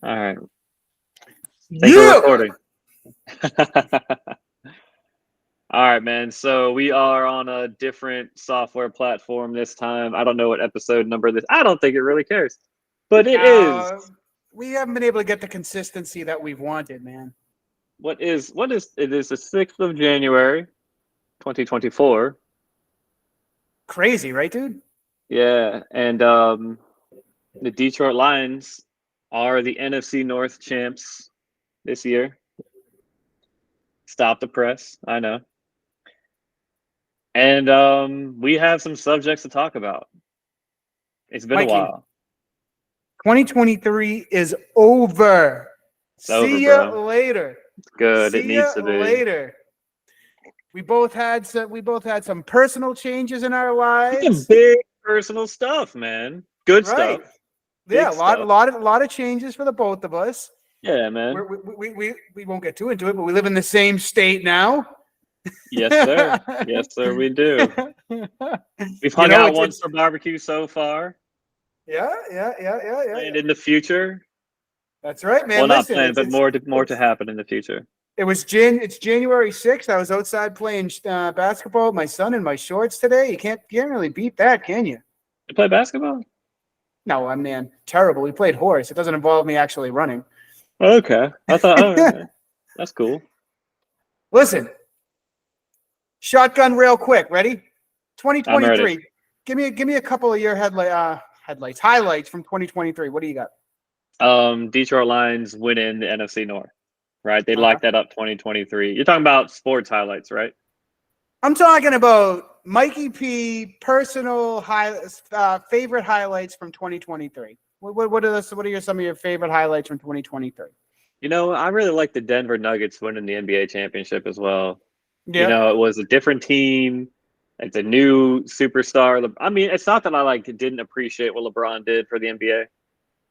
All right. Thanks for Yeah. recording. All right, man. So we are on a different software platform this time. I don't know what episode number this. I don't think it really cares, but it is. Uh, we haven't been able to get the consistency that we've wanted, man. What is it is the 6th of January, 2024. Crazy, right, dude? Yeah, and the Detroit Lions are the NFC North champs this year. Stop the press. I know. And we have some subjects to talk about. It's been a Mikey, while. 2023 is over. It's over, See ya bro. later. It's good. It See ya needs to be. later. We both had some personal changes in our Some lives, big personal stuff, man. Good right? stuff. Yeah, Big a lot, a stuff. lot, a lot of changes for the both of us. Yeah, man. We won't get too into it, but we live in the same state now. Yes, you sir. Yes, sir, we do. We've hung know, out it's once it's for barbecue so far. yeah. And in the future, That's right, well, man. not Listen, planned, but more to it's happen in the future. it's January 6th. I was outside playing basketball with my son in my shorts today. You can't really beat that, can you? You play basketball? No, I mean, terrible. We played horse. It doesn't involve me actually running. Okay. I thought, all right, that's cool. Listen, shotgun real quick. Ready? I'm ready. 2023. Give me a couple of your highlights from 2023. What do you got? Detroit Lions winning the NFC North, right? They Uh-huh. locked that up 2023. You're talking about sports highlights, right? I'm talking about Mikey P. Personal favorite highlights from 2023. What are some of your favorite highlights from 2023? You know, I really like the Denver Nuggets winning the NBA championship as well. You Yep. know, it was a different team. It's a new superstar. I mean, it's not that I like didn't appreciate what LeBron did for the NBA,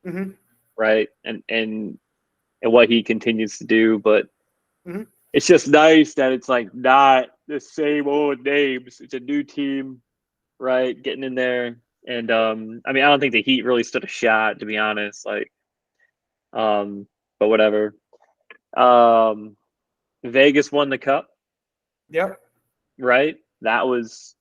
Mm-hmm. right? And what he continues to do, but Mm-hmm. it's just nice that it's like not the same old names. It's a new team, right? Getting in there. And I mean, I don't think the Heat really stood a shot, to be honest. Like, um, but whatever. Um, Vegas won the cup, Yep. right? That was.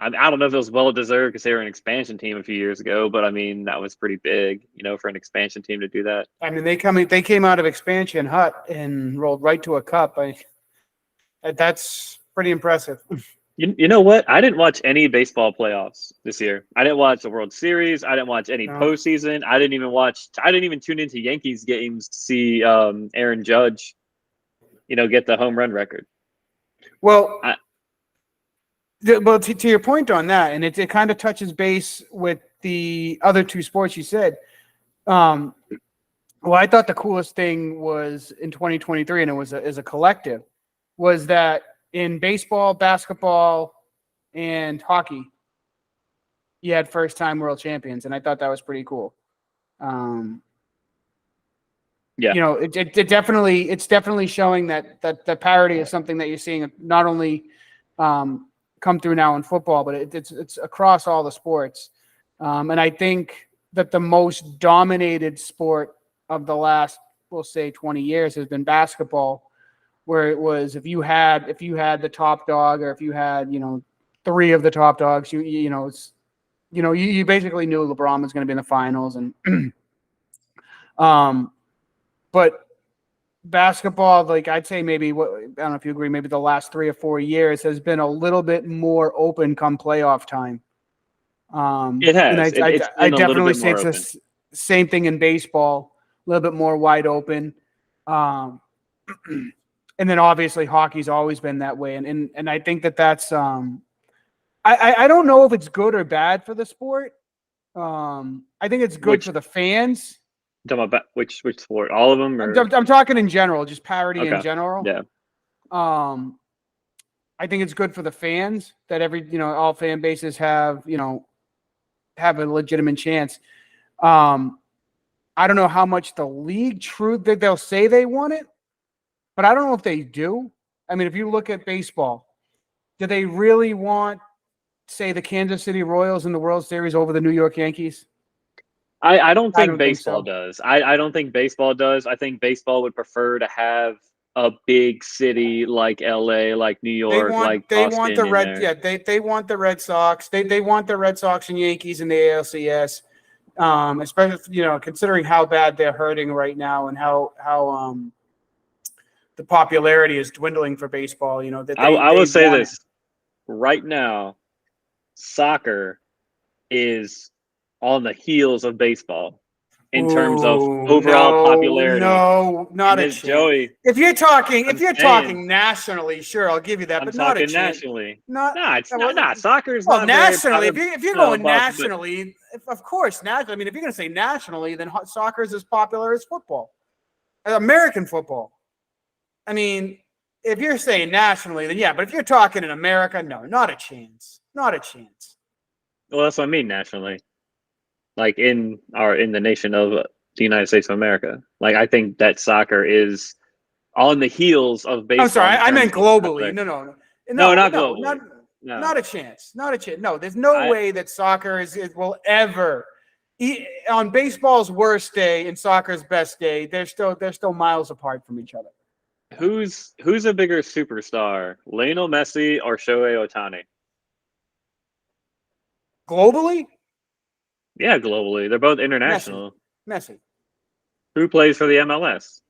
I don't know if it was well deserved because they were an expansion team a few years ago, but I mean that was pretty big, you know, for an expansion team to do that. I mean, they came out of expansion hut and rolled right to a cup. That's pretty impressive. You know what? I didn't watch any baseball playoffs this year. I didn't watch the World Series. I didn't watch any No. postseason. I didn't even tune into Yankees games to see Aaron Judge, you know, get the home run record. Well, I, to your point on that, and it kind of touches base with the other two sports you said. Um, well, I thought the coolest thing was in 2023, and it was as a collective, was that in baseball, basketball, and hockey, you had first-time world champions, and I thought that was pretty cool. Um, yeah, you know, it's definitely showing that the parity is something that you're seeing not only come through now in football, but it's across all the sports. And I think that the most dominated sport of the last, we'll say, 20 years has been basketball, where it was if you had the top dog, or if you had three of the top dogs, you basically knew LeBron was going to be in the finals, and but basketball, like I'd say maybe I don't know if you agree, maybe the last 3 or 4 years has been a little bit more open come playoff time. it And has. It's I been a little definitely bit say more it's open. the same thing in baseball, a little bit more wide open. Um, and then obviously hockey's always been that way. And I think that's I don't know if it's good or bad for the sport. I think it's good Which for the fans. talking about which sport? All of them, or I'm talking in general, just parity in okay, general. yeah, Um, I think it's good for the fans that all fan bases have a legitimate chance. Um, I don't know how much the league truth that they'll say they want it, but I don't know if they do. I mean, if you look at baseball, do they really want, say, the Kansas City Royals in the World Series over the New York Yankees? I don't I think don't think baseball so. does. I don't think baseball does. I think baseball would prefer to have a big city like LA, like New York, like They want Boston the in Red there. yeah, they want the Red Sox. They want the Red Sox and Yankees in the ALCS. Especially considering how bad they're hurting right now and how the popularity is dwindling for baseball. That I they will say want it. this right now, soccer is on the heels of baseball in terms of Ooh, overall no, popularity. no, And not a this chance. Joey, If I'm you're saying talking nationally, sure, I'll give you that, I'm but not a talking chance. nationally. Not Nah, it's well, not. Nah, soccer is well, not very nationally. If you're going but nationally, of course, nationally. I mean, if you're going to say nationally, then soccer is as popular as football, American football. I mean, if you're saying nationally, then yeah. But if you're talking in America, no, not a chance. Not a chance. well, that's what I mean nationally. Like in the nation of the United States of America. Like I think that soccer is on the heels of I'm baseball sorry, in I meant terms of globally. popularity. No, No, not no, globally. No, not a chance. Not a chance. No, there's no I way that soccer will ever, on baseball's worst day and soccer's best day, they're still miles apart from each other. who's a bigger superstar, Lionel Messi or Shohei Ohtani? Globally, Yeah, globally, they're both Messi, international. Messi, Who plays for the MLS?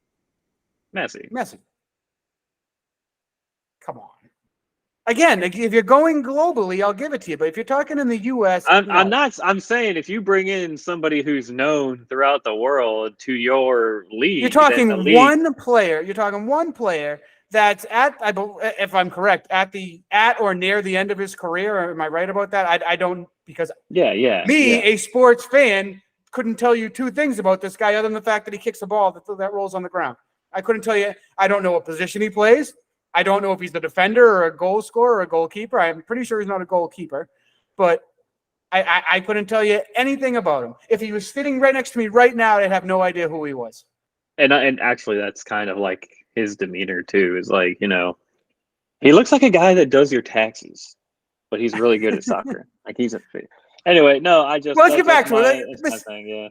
Messi. Messi. Come on. Again, if you're going globally, I'll give it to you. But if you're talking in the U.S., I'm no. not. I'm saying if you bring in somebody who's known throughout the world to your You're league, then the talking league. one player. You're talking one player that's if I'm correct, at or near the end of his career. Am I right about that? I don't, because Yeah, yeah, me, yeah. a sports fan, couldn't tell you two things about this guy other than the fact that he kicks a ball that rolls on the ground. I couldn't tell you. I don't know what position he plays. I don't know if he's a defender or a goal scorer or a goalkeeper. I'm pretty sure he's not a goalkeeper, but I couldn't tell you anything about him. If he was sitting right next to me right now, I'd have no idea who he was. And actually, that's kind of like his demeanor too. Is like he looks like a guy that does your taxes, but he's really good at soccer. Like he's a. Anyway, no, Well, let's that's get just back to my it. that's my thing. Yeah,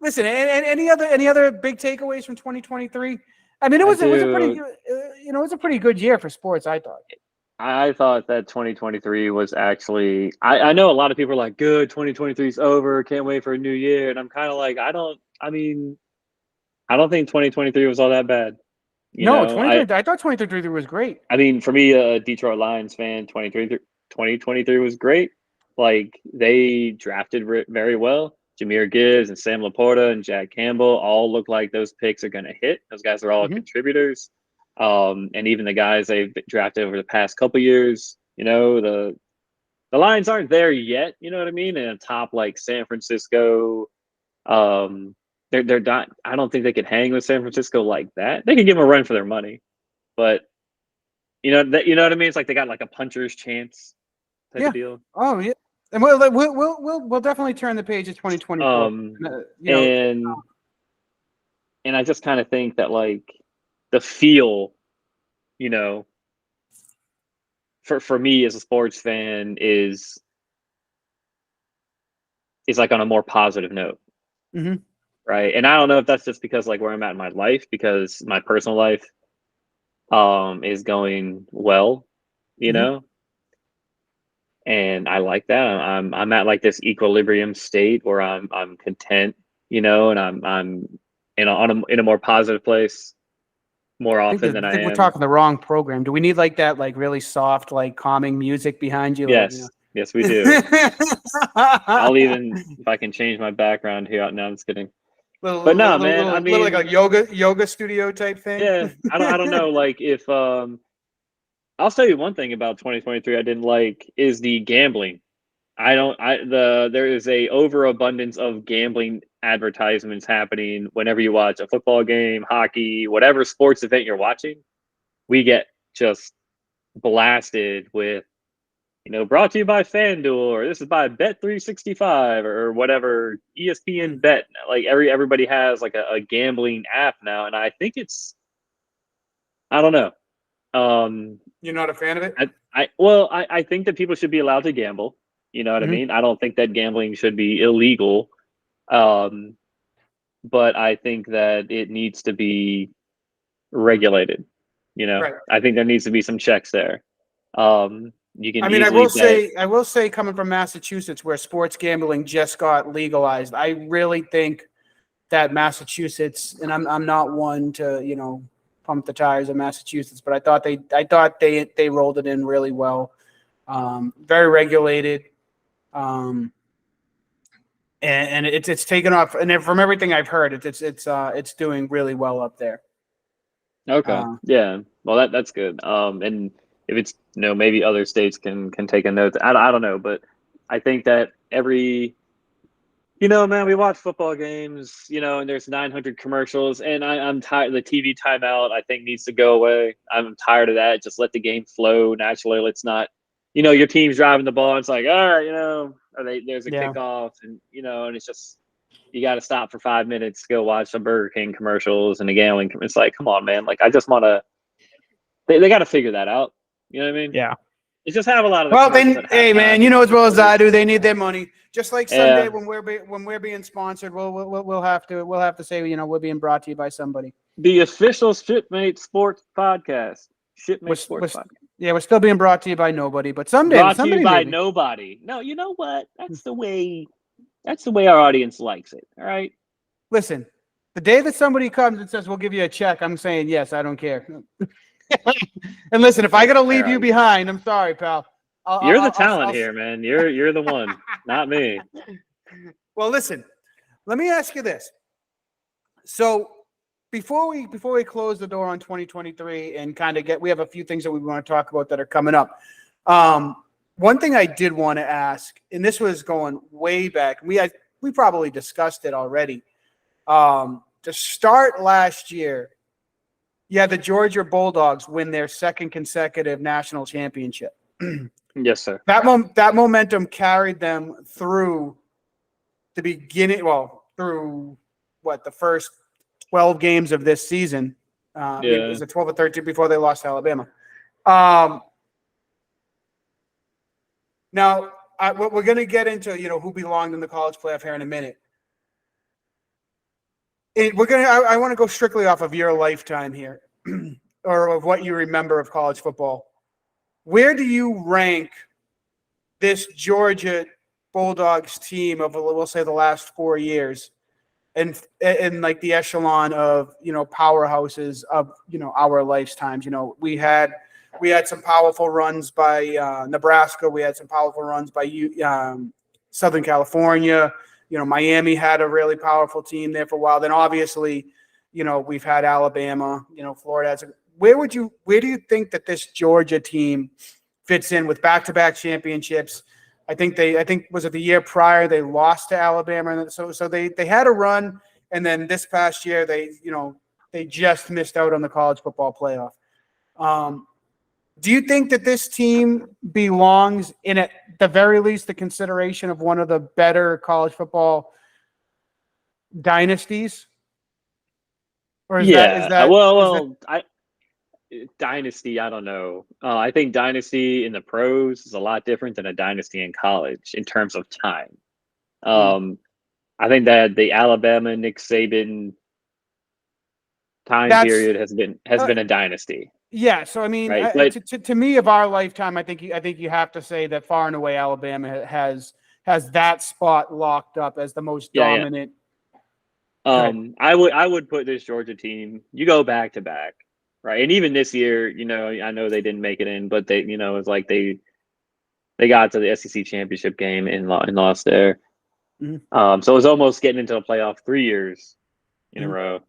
Listen, and any other big takeaways from 2023? I mean, I it was a pretty do. it was a pretty good year for sports, I thought. I thought that 2023 was actually. I know a lot of people are like, "Good, 2023 is over. Can't wait for a new year," and I'm kind of like, I don't. I mean, I don't think 2023 was all that bad. No, I 2023. I thought 2023 was great. I mean, for me, a Detroit Lions fan, 2023 was great. Like they drafted very well. Jameer Gibbs and Sam Laporta and Jack Campbell all look like those picks are going to hit. Those guys are all Mm-hmm. contributors. And even the guys they've drafted over the past couple years, the Lions aren't there yet. You know what I mean? And a top like San Francisco, um, they're not. I don't think they could hang with San Francisco like that. They could give them a run for their money, but you know what I mean. It's like they got like a puncher's chance type of Yeah. deal. Oh yeah. And we'll definitely turn the page to 2024. Um, You know, and and I just kind of think that like the feel, you know, for me as a sports fan is like on a more positive note, mm-hmm. right? And I don't know if that's just because like where I'm at in my life, because my personal life is going well, you Mm-hmm. know, and I like that. I'm at like this equilibrium state where I'm content, and I'm in a more positive place more often than I I think we're am. talking the wrong program. Do we need like that, like really soft, like calming music behind you, like Yes, yes, we do. I'll even if I can change my background here. No, I'm just kidding. But no, man. I little like a mean, yoga studio type thing. yeah. I don't know. Like if I'll tell you one thing about 2023 I didn't like is the gambling. I don't. There is a overabundance of gambling advertisements happening whenever you watch a football game, hockey, whatever sports event you're watching. We get just blasted with, brought to you by FanDuel, or this is by Bet365 or whatever ESPN Bet. Like everybody has like a gambling app now, and I think I don't know. You're not a fan of it? I think that people should be allowed to gamble. You know what I Mm-hmm. mean? I don't think that gambling should be illegal. But I think that it needs to be regulated. Right. I think there needs to be some checks there. You can I mean, easily bet. I will say, coming from Massachusetts, where sports gambling just got legalized, I really think that Massachusetts, and I'm not one to pump the tires of Massachusetts, but I thought they rolled it in really well. Very regulated, and it's taken off. And from everything I've heard, it's doing really well up there. Okay. Yeah. Well, that's good. And if it's maybe other states can take a note. I don't know, but I think that every man, we watch football games, and there's 900 commercials, and I'm tired. The TV timeout, I think, needs to go away. I'm tired of that. Just let the game flow naturally. Let's not, your team's driving the ball. It's like, all right, there's a Yeah. kickoff, and and it's just you got to stop for 5 minutes, go watch some Burger King commercials and the gambling. It's like, come on, man. Like, I just want to. They got to figure that out. You know what I mean? Yeah. It's just have a lot of the Well, commercials then, at hey, man, halftime. you know as well as I do, they need their money. Just like someday Yeah. when we're being sponsored, we'll have to say we're being brought to you by somebody. The official Shipmate Sports Podcast. Shipmate Sports Podcast. Yeah, we're still being brought to you by nobody, but someday, Brought to somebody you by maybe. nobody. No, you know what? That's the way our audience likes it. All right. Listen, the day that somebody comes and says we'll give you a check, I'm saying yes. I don't care. And listen, if I got to leave you behind, I'm sorry, pal. You're the talent here, man. You're the one, not me. Well, listen, let me ask you this. So before we close the door on 2023 and kind of we have a few things that we want to talk about that are coming up. One thing I did want to ask, and this was going way back, we probably discussed it already. To start last year, the Georgia Bulldogs win their second consecutive national championship. Yes, sir. That momentum carried them through the beginning. Well, through the first 12 games of this season. It was 12 or 13 before they lost to Alabama. Now, we're going to get into who belonged in the college playoff here in a minute. I want to go strictly off of your lifetime here, or of what you remember of college football. Where do you rank this Georgia Bulldogs team of, we'll say, the last 4 years, and like the echelon of powerhouses of our lifetimes? We had some powerful runs by Nebraska. We had some powerful runs by Southern California. Miami had a really powerful team there for a while. Then obviously, we've had Alabama. Florida has. Where do you think that this Georgia team fits in with back-to-back championships? I think was it the year prior they lost to Alabama, and so they had a run, and then this past year they just missed out on the college football playoff. Do you think that this team belongs in, at the very least, the consideration of one of the better college football dynasties? Or is that dynasty, I don't know. I think dynasty in the pros is a lot different than a dynasty in college in terms of time. I think that the Alabama Nick Saban time period has been a dynasty. Yeah, so I mean, right? to me, of our lifetime, I think you have to say that far and away Alabama has that spot locked up as the most dominant. I would put this Georgia team. You go back to back, right? And even this year, I know they didn't make it in, but they, it's like they got to the SEC championship game and lost there. Mm-hmm. So it was almost getting into the playoff 3 years in a row.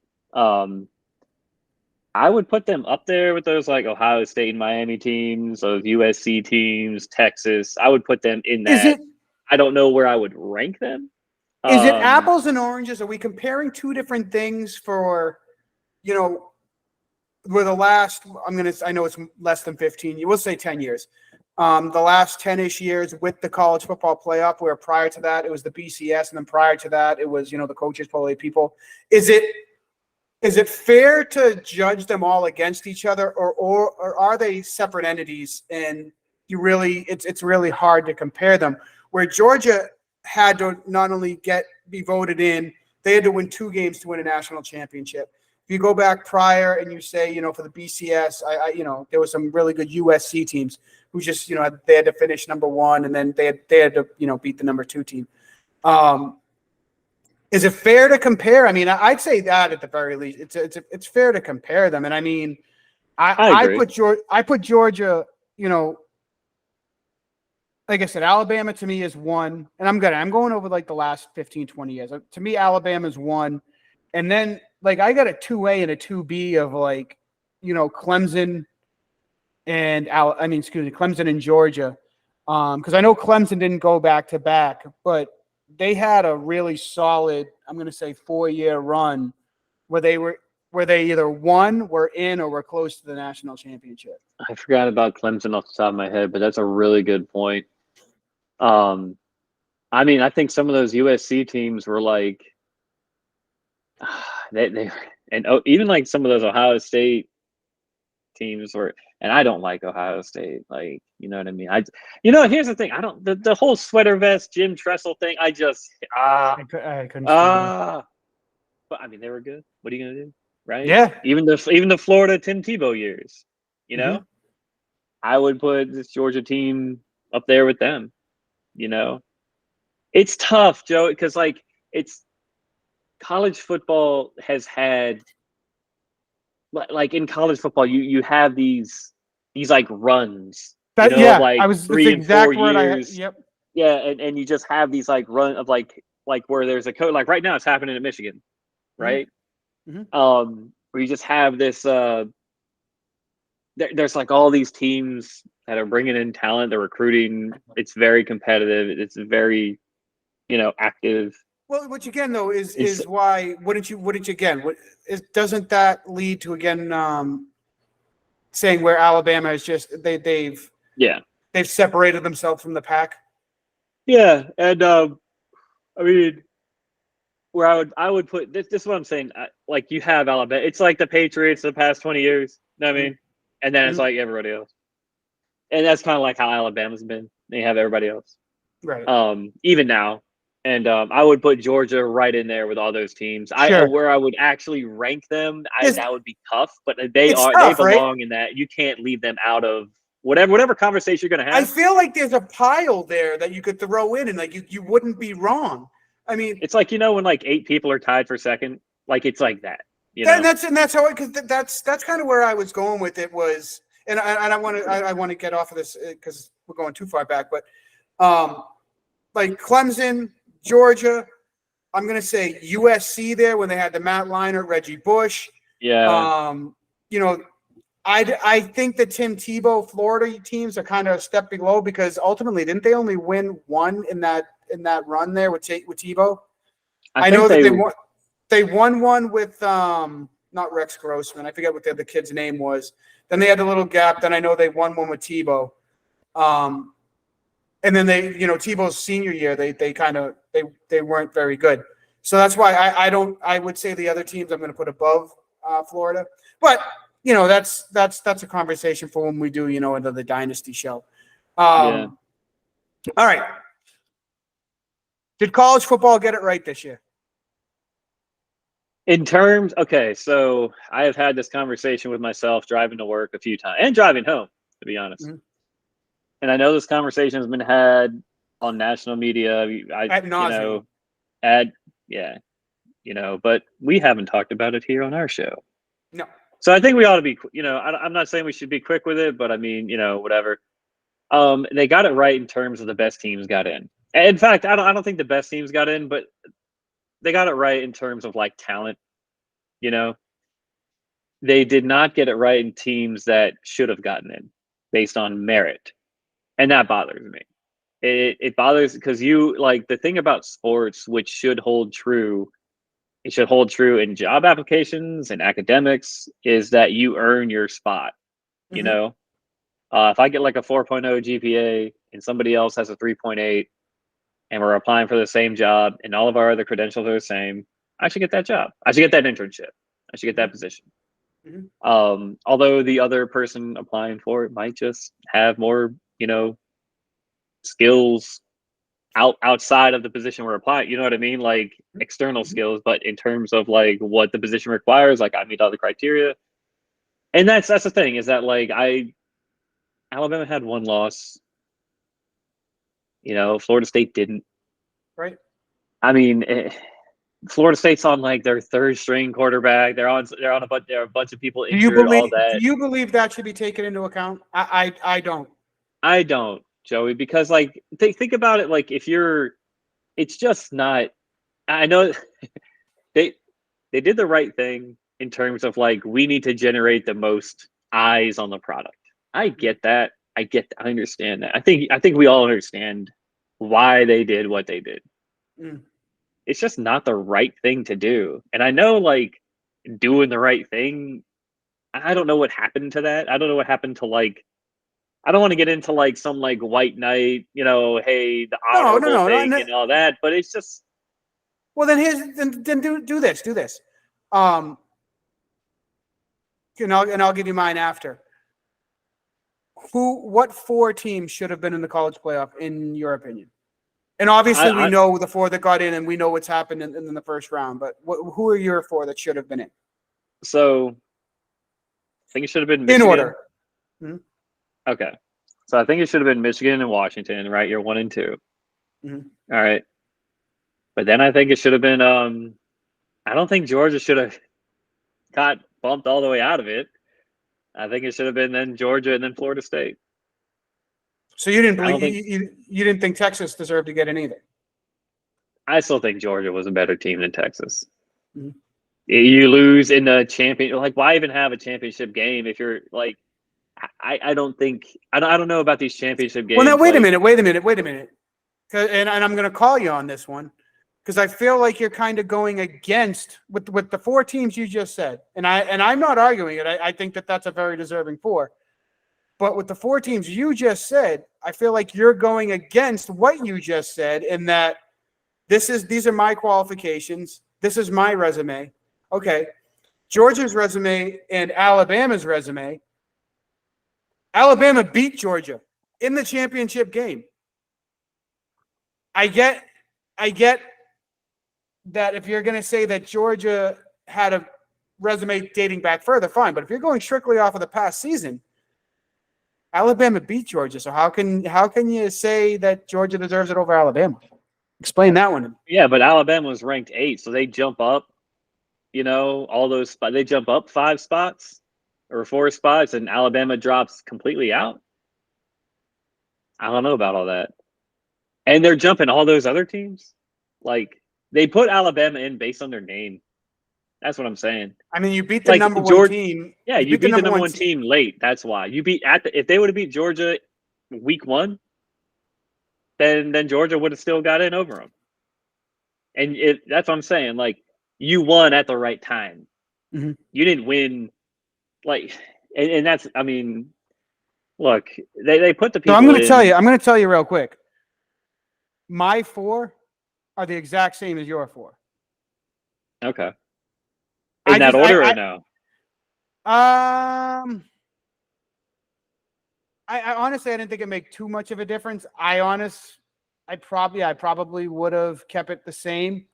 I would put them up there with those like Ohio State and Miami teams, those USC teams, Texas. I would put them in that. I don't know where I would rank them. Is it apples and oranges? Are we comparing two different things for, where the last, I know it's less than 15, you will say 10 years. The last 10-ish years with the college football playoff, where prior to that, it was the BCS. And then prior to that, it was, the coaches, probably people. Is it fair to judge them all against each other, or are they separate entities and it's really hard to compare them? Where Georgia had to not only be voted in, they had to win 2 games to win a national championship. If you go back prior and you say, for the BCS, there was some really good USC teams who just, they had to finish number 1 and then they had to, beat the number 2 team. Is it fair to compare? I mean, I'd say that at the very least, it's fair to compare them. And I mean, I agree. I put Georgia, like I said, Alabama to me is 1, and I'm going over like the last 15, 20 years. To me, Alabama is 1. And then like I got a 2A and a 2B of like, Clemson and Clemson and Georgia. Because I know Clemson didn't go back to back, but they had a really solid, I'm going to say 4-year run where they either won, were in, or were close to the national championship. I forgot about Clemson off the top of my head, but that's a really good point. I mean, I think some of those USC teams were like they and even like some of those Ohio State teams were, and I don't like Ohio State. Like, you know what I mean? Here's the thing. I don't the whole sweater vest Jim Tressel thing. I just I couldn't stand but I mean, they were good. What are you gonna do, right? Yeah. Even the Florida Tim Tebow years, I would put this Georgia team up there with them. It's tough, Joe, because like it's college football has had like in college football, you have these like runs, I like was the 3 and 4 exact word I had. years. Yep. Yeah, and you just have these like run of like where there's a coach. Like right now, it's happening in Michigan, right? Mm-hmm. Where you just have this. There's like all these teams that are bringing in talent. They're recruiting. It's very competitive. It's very, active. Well, which again though is why wouldn't you again? Doesn't that lead to again saying where Alabama is just they've separated themselves from the pack? Yeah, and I mean, where I would put this is what I'm saying. Like you have Alabama. It's like the Patriots the past 20 years. You know what I mean? And then it's like everybody else. And that's kind of like how Alabama's been. They have everybody else. Right. Even now. And I would put Georgia right in there with all those teams. Where I would actually rank them, that would be tough, but they belong right? in that. You can't leave them out of whatever conversation you're gonna have. I feel like there's a pile there that you could throw in, and like you wouldn't be wrong. I mean, it's like when like 8 people are tied for second, like it's like that. And that's how because that's kind of where I was going with it was, and I want to get off of this because we're going too far back, but like Clemson, Georgia, I'm gonna say USC there when they had the Matt Leinart, Reggie Bush. Yeah. I think the Tim Tebow Florida teams are kind of a step below because ultimately didn't they only win 1 in that run there with Tebow? I know that they won 1 with not Rex Grossman. I forget what the other kid's name was. Then they had a little gap. Then I know they won 1 with Tebow. And then they, Tebow's senior year, they kind of they weren't very good. So that's why I would say the other teams I'm going to put above Florida. But that's a conversation for when we do into the dynasty show. All right. Did college football get it right this year? In terms, okay, so I have had this conversation with myself driving to work a few times and driving home, to be honest. Mm-hmm. And I know this conversation has been had on national media. Ad nauseam. But we haven't talked about it here on our show. No. So I think we ought to be, I'm not saying we should be quick with it, but I mean, whatever. They got it right in terms of the best teams got in. In fact, I don't think the best teams got in, but they got it right in terms of like talent. They did not get it right in teams that should have gotten in based on merit. And that bothers me. It bothers because the thing about sports, which should hold true, it should hold true in job applications and academics, is that you earn your spot. Mm-hmm. If I get like a 4.0 GPA and somebody else has a 3.8 and we're applying for the same job and all of our other credentials are the same, I should get that job. I should get that internship. I should get that position. Mm-hmm. Although the other person applying for it might just have more, skills outside of the position we're applying. You know what I mean? Like external skills, but in terms of like what the position requires, like I meet all the criteria. And that's the thing is that like Alabama had one loss. Florida State didn't. Right. I mean, Florida State's on like their third string quarterback. They're on a bunch. There are a bunch of people Do you injured. All believe? Do that. you believe that should be taken into account? I don't. I don't, Joey, because like think about it. Like if you're, it's just not. I know they they did the right thing in terms of like we need to generate the most eyes on the product. I get that. I understand that. I think we all understand why they did what they did. Mm. It's just not the right thing to do. And I know like doing the right thing, I don't know what happened to that. I don't know what happened to like I don't want to get into like some like white knight, hey, the No, no, honorable no, no, thing no. and all that, but it's just Well, then do this. Do this. Um, and I'll give you mine after. What four teams should have been in the college playoff, in your opinion? And obviously, we I know the four that got in, and we know what's happened in the first round. But who are your four that should have been in? so I think it should have been In Michigan. order. Mm-hmm. Okay. So I think it should have been Michigan and Washington, right? You're 1 and 2. Mm-hmm. All right. But then I think it should have been I don't think Georgia should have got bumped all the way out of it. I think it should have been then Georgia and then Florida State. So you didn't I don't believe think you didn't think Texas deserved to get in either. I still think Georgia was a better team than Texas. Mm-hmm. You lose in the champion, like why even have a championship game if you're like I don't think I don't know about these championship Well, now games. wait a Like, minute. And I'm going to call you on this one because I feel like you're kind of going against with the four teams you just said, and I'm not arguing it. I think that's a very deserving four, but with the four teams you just said, I feel like you're going against what you just said in that these are my qualifications. This is my resume. Okay, Georgia's resume and Alabama's resume. Alabama beat Georgia in the championship game. I get that if you're going to say that Georgia had a resume dating back further, fine. But if you're going strictly off of the past season, Alabama beat Georgia. So how can you say that Georgia deserves it over Alabama? Explain that one to me. yeah, but Alabama was ranked 8, so they jump up. All those spots. They jump up 5 spots or 4 spots, and Alabama drops completely out. I don't know about all that. And they're jumping all those other teams. Like they put Alabama in based on their name. That's what I'm saying. I mean, you beat the Like number one Georgia, team. yeah, you beat the number one team late. That's why you beat if they would have beat Georgia week 1, then Georgia would have still got in over them. And that's what I'm saying. Like you won at the right time. Mm-hmm. You didn't win like, and that's I mean, look, they put the people. So I'm going in. to tell you real quick. My 4 are the exact same as your 4. Okay. In that order or no? I honestly I didn't think it make too much of a difference. I probably would have kept it the same.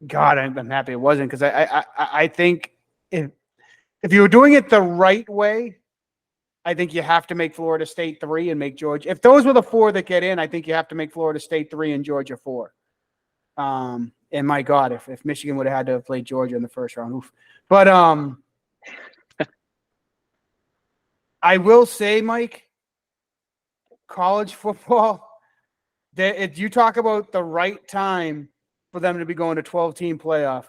God, I'm happy it wasn't because I think if you were doing it the right way, I think you have to make Florida State 3 and make Georgia. If those were the 4 that get in, I think you have to make Florida State 3 and Georgia 4. And my God, if Michigan would have had to have played Georgia in the first round, oof. But I will say, Mike, college football, you talk about the right time for them to be going to 12-team playoff.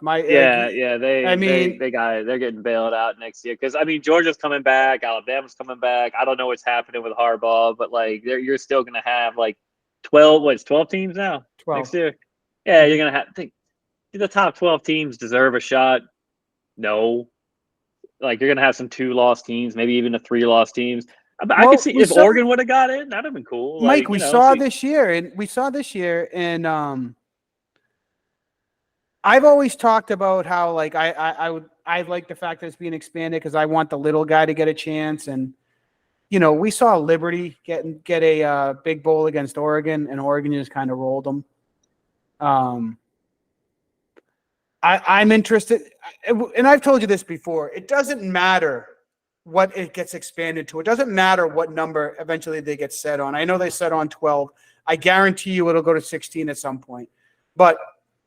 They're getting bailed out next year because I mean Georgia's coming back, Alabama's coming back. I don't know what's happening with Harbaugh, but like you're still gonna have like 12 teams now 12 next year. Yeah, you're gonna have the top 12 teams deserve a shot. No, like you're gonna have some 2-loss teams, maybe even a 3-loss teams. I could see if Oregon would have got in, that'd have been cool. Mike, like, we saw this year, and I've always talked about how like I like the fact that it's being expanded because I want the little guy to get a chance, and we saw Liberty get a big bowl against Oregon, and Oregon just kind of rolled them. I'm interested, and I've told you this before. It doesn't matter what it gets expanded to. It doesn't matter what number eventually they get set on. I know they set on 12. I guarantee you it'll go to 16 at some point. But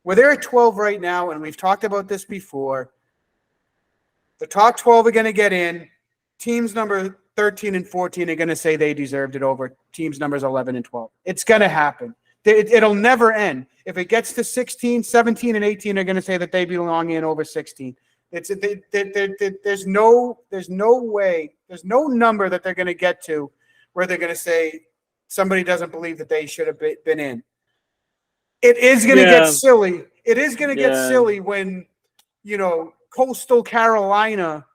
where they're at 12 right now, and we've talked about this before, the top 12 are going to get in. Teams number 13 and 14 are going to say they deserved it over teams numbers 11 and 12. It's going to happen. It'll never end. If it gets to 16, 17, and 18 are going to say that they belong in over 16. There's no way, there's no number that they're going to get to where they're going to say somebody doesn't believe that they should have been in. It is going to get silly. It is going to get silly when, Coastal Carolina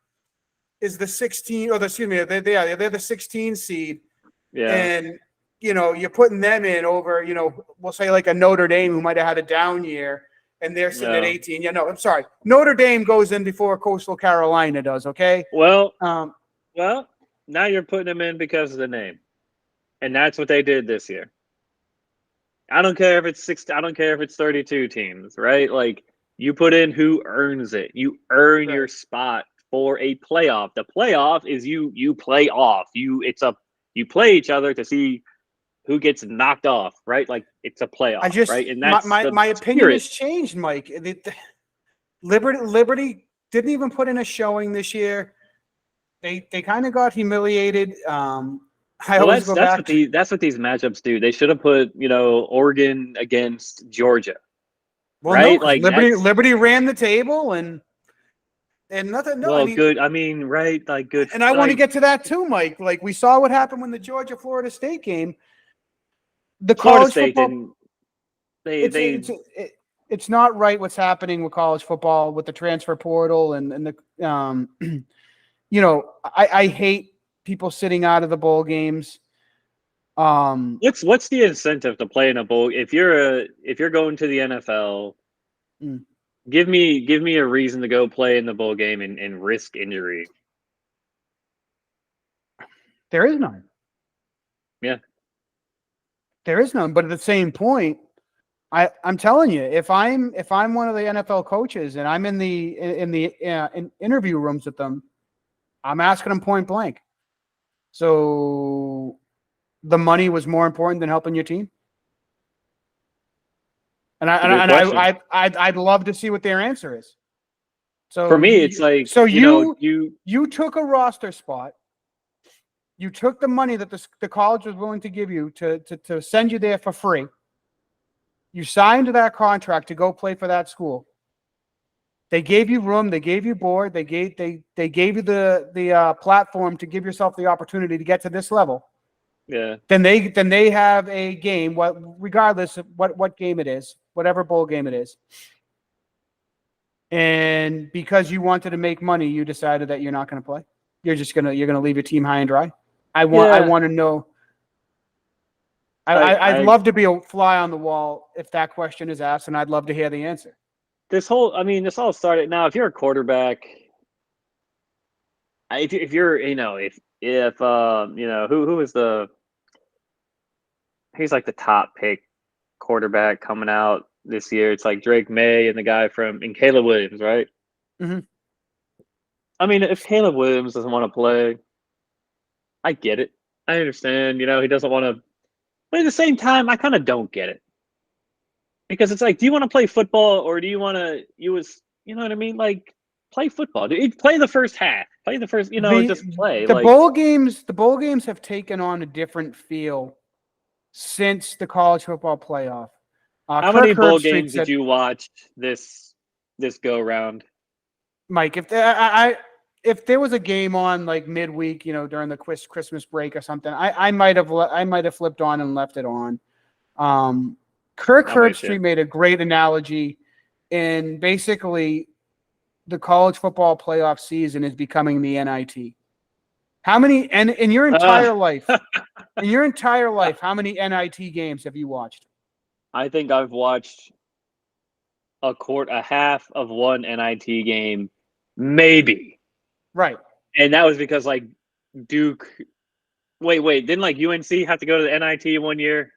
is the 16, or they're the 16 seed. Yeah. And, you're putting them in over, we'll say like a Notre Dame who might have had a down year, and they're sitting at 18. Yeah, no, I'm sorry. Notre Dame goes in before Coastal Carolina does, okay? Well, now you're putting them in because of the name. And that's what they did this year. I don't care if it's 6. I don't care if it's 32 teams, right? Like, you put in who earns it. You earn your spot for a playoff. The playoff is you play off. You play each other to see who gets knocked off, right? Like, it's a playoff, right? And that's my opinion has changed, Mike. Liberty didn't even put in a showing this year. They kind of got humiliated. That's what these matchups do. They should have put, Oregon against Georgia. Well, right? No, like Liberty ran the table and nothing. No, well, good. I mean, right? Like good. And I want to get to that too, Mike. Like we saw what happened when the Georgia-Florida State game. The college football. It's not right what's happening with college football with the transfer portal and the I hate people sitting out of the bowl games. What's the incentive to play in a bowl? If you're going to the NFL, give me a reason to go play in the bowl game and risk injury. There is none. Yeah. There is none. But at the same point, I'm telling you, if I'm one of the NFL coaches and I'm in the interview rooms with them, I'm asking them point blank. So the money was more important than helping your team. And I'd love to see what their answer is. So for me, it's like you took a roster spot. You took the money that the college was willing to give you to send you there for free. You signed that contract to go play for that school. They gave you room. They gave you board. They gave you the platform to give yourself the opportunity to get to this level. Yeah. Then they have a game, regardless of what game it is, whatever bowl game it is. And because you wanted to make money, you decided that you're not going to play. You're gonna leave your team high and dry. I want to know. I'd love to be a fly on the wall if that question is asked, and I'd love to hear the answer. This all started now. If you're a quarterback, if you're, who is he's like the top pick quarterback coming out this year. It's like Drake May and the guy and Caleb Williams, right? Mm-hmm. I mean, if Caleb Williams doesn't want to play, I get it. I understand, he doesn't want to. But at the same time, I kind of don't get it. Because it's like, do you want to play football or do you want to you know what I mean? Like, play football. Play the first half. Play the first, just play. The bowl games have taken on a different feel since the college football playoff. How many bowl games did you watch this go round? Mike, if there was a game on like midweek, during the Christmas break or something, I might have flipped on and left it on. Kirk Herbstreit made a great analogy, and basically, the college football playoff season is becoming the NIT. How many in your entire life? In your entire life, how many NIT games have you watched? I think I've watched a half of one NIT game, maybe. Right. And that was because like Duke Wait. Didn't like UNC have to go to the NIT one year?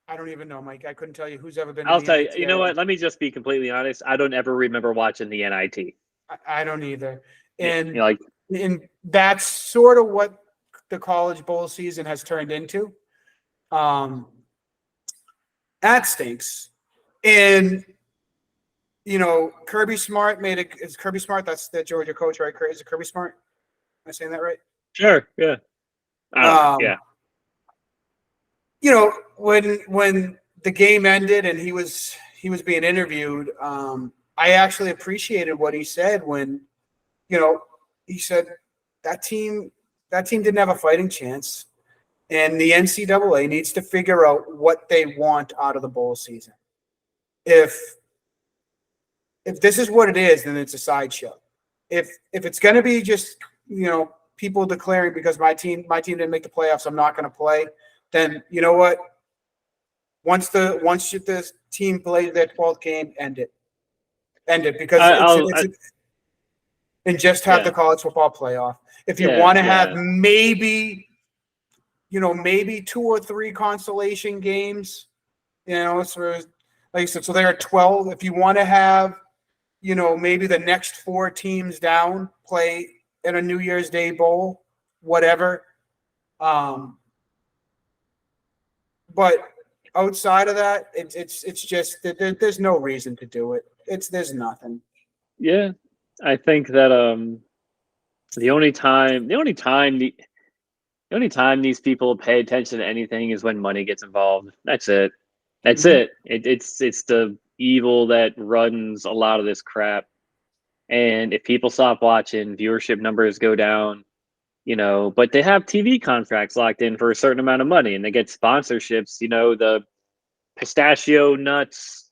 I don't even know, Mike. I couldn't tell you who's ever been to I'll the tell you. You know NIT. what? Let me just be completely honest. I don't ever remember watching the NIT. I don't either. Yeah, And like that's sort of what the college bowl season has turned into. That stinks. And Kirby Smart made it. Is Kirby Smart? That's the Georgia coach, right? Is it Kirby Smart? Am I saying that right? sure, yeah. I don't know. Um, Yeah. when the game ended and he was being interviewed, I actually appreciated what he said when, he said that team didn't have a fighting chance, and the NCAA needs to figure out what they want out of the bowl season. If this is what it is, then it's a sideshow. If it's going to be just people declaring because my team didn't make the playoffs, I'm not going to play, then you know what? Once the team plays their 12th game, end it because and just have Yeah. the college football playoff. If you Yeah, want to yeah. have maybe 2 or 3 consolation games, so like I said, so there are 12. If you want to have, maybe the next 4 teams down play in a New Year's Day bowl, whatever. But outside of that, it's just there's no reason to do it. There's nothing. Yeah. I think that the only time these people pay attention to anything is when money gets involved. That's it. That's Mhm. it. It's the evil that runs a lot of this crap. And if people stop watching, viewership numbers go down, but they have TV contracts locked in for a certain amount of money and they get sponsorships, the pistachio nuts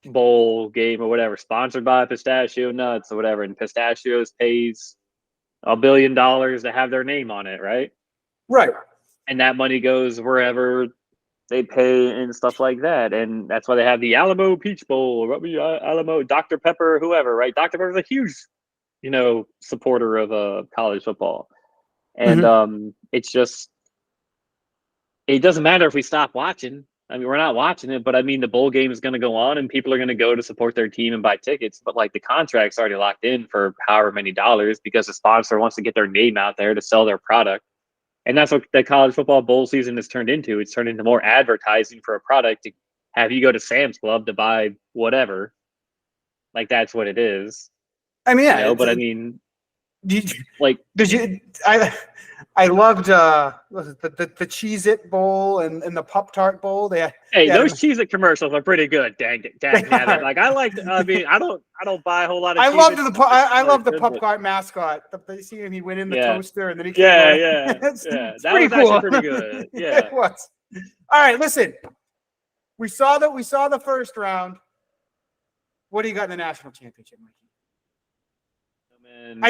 bowl game or whatever, sponsored by pistachio nuts or whatever, and pistachios pays $1 billion to have their name on it, right? Right. And that money goes wherever they pay and stuff like that. And that's why they have the Alamo Peach Bowl, or Alamo Dr. Pepper, whoever, right? Dr. Pepper's a huge, supporter of college football. And Mhm. it's just, it doesn't matter if we stop watching. I mean, we're not watching it, but I mean, the bowl game is going to go on and people are going to go to support their team and buy tickets. But like the contract's already locked in for however many dollars because the sponsor wants to get their name out there to sell their product. And that's what the college football bowl season has turned into. It's turned into more advertising for a product to have you go to Sam's Club to buy whatever. Like that's what it is, I mean, yeah. but I mean, Did like, you? I loved the Cheez-It Bowl and the Pop-Tart Bowl. hey, those Cheez-It commercials are pretty good. Dang it. Like I like. I mean, I don't buy a whole lot of. I loved Cheez-Its, I loved the good, but Pop-Tart mascot. You see him, he went in the yeah, toaster and then he came yeah, out. yeah, It's yeah. That pretty was actually cool. pretty good. Yeah. It was. All right, listen. We saw the first round. What do you got in the national championship, Mikey? Man,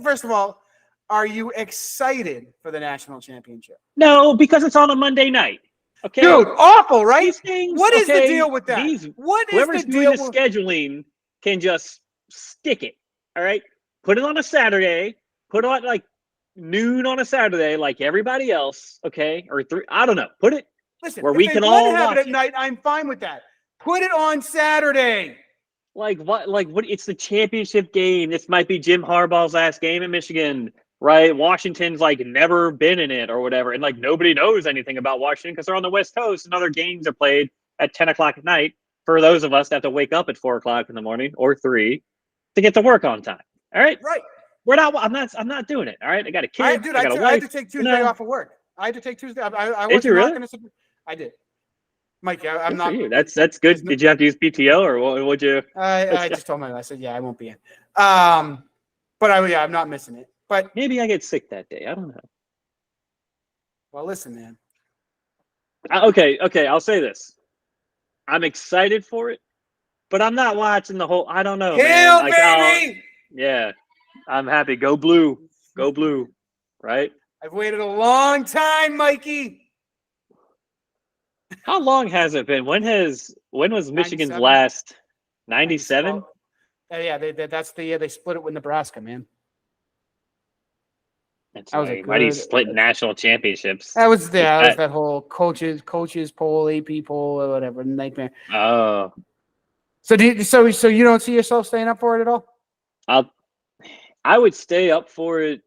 First of all, are you excited for the national championship? no, because it's on a Monday night. Okay, Dude, awful, right? these things. What is the okay, deal with that? What is whoever's the doing deal the with scheduling can just stick it. All right, put it on a Saturday. Put it on like noon on a Saturday, like everybody else. Okay, or 3. I don't know. Put it Listen, where if we they can want to all have watch it at night, I'm fine with that. Put it on Saturday. Like what? Like what? It's the championship game. This might be Jim Harbaugh's last game in Michigan, right? Washington's like never been in it or whatever, and like nobody knows anything about Washington because they're on the West Coast and other games are played at 10 o'clock at night. For those of us that have to wake up at 4 o'clock in the morning or 3 to get to work on time. All right, Right. we're not. I'm not doing it. All right, I got a kid. Dude, I got a I had wife. to take Tuesday off of work. I had to take Tuesday. I was Did you not really? going to. I did. Mike, I'm Good for not. you. That's good. Did you have to use PTO or what? Would you? I just told my. I said, yeah, I won't be in. But I'm not missing it. But maybe I get sick that day. I don't know. Well, listen, man. Okay. I'll say this. I'm excited for it, but I'm not watching the whole. I don't know, man. Hail, Like, baby! yeah, I'm happy. Go blue. Go blue. Right? I've waited a long time, Mikey. How long has it been? When was Michigan's 97? last? 97? Yeah, that's the year they split it with Nebraska, man. It's That was a like, why do you good. split national championships? That was Like that was that. that whole coaches poll, AP poll, or whatever nightmare. Oh, So so you don't see yourself staying up for it at all? I'll, I would stay up for it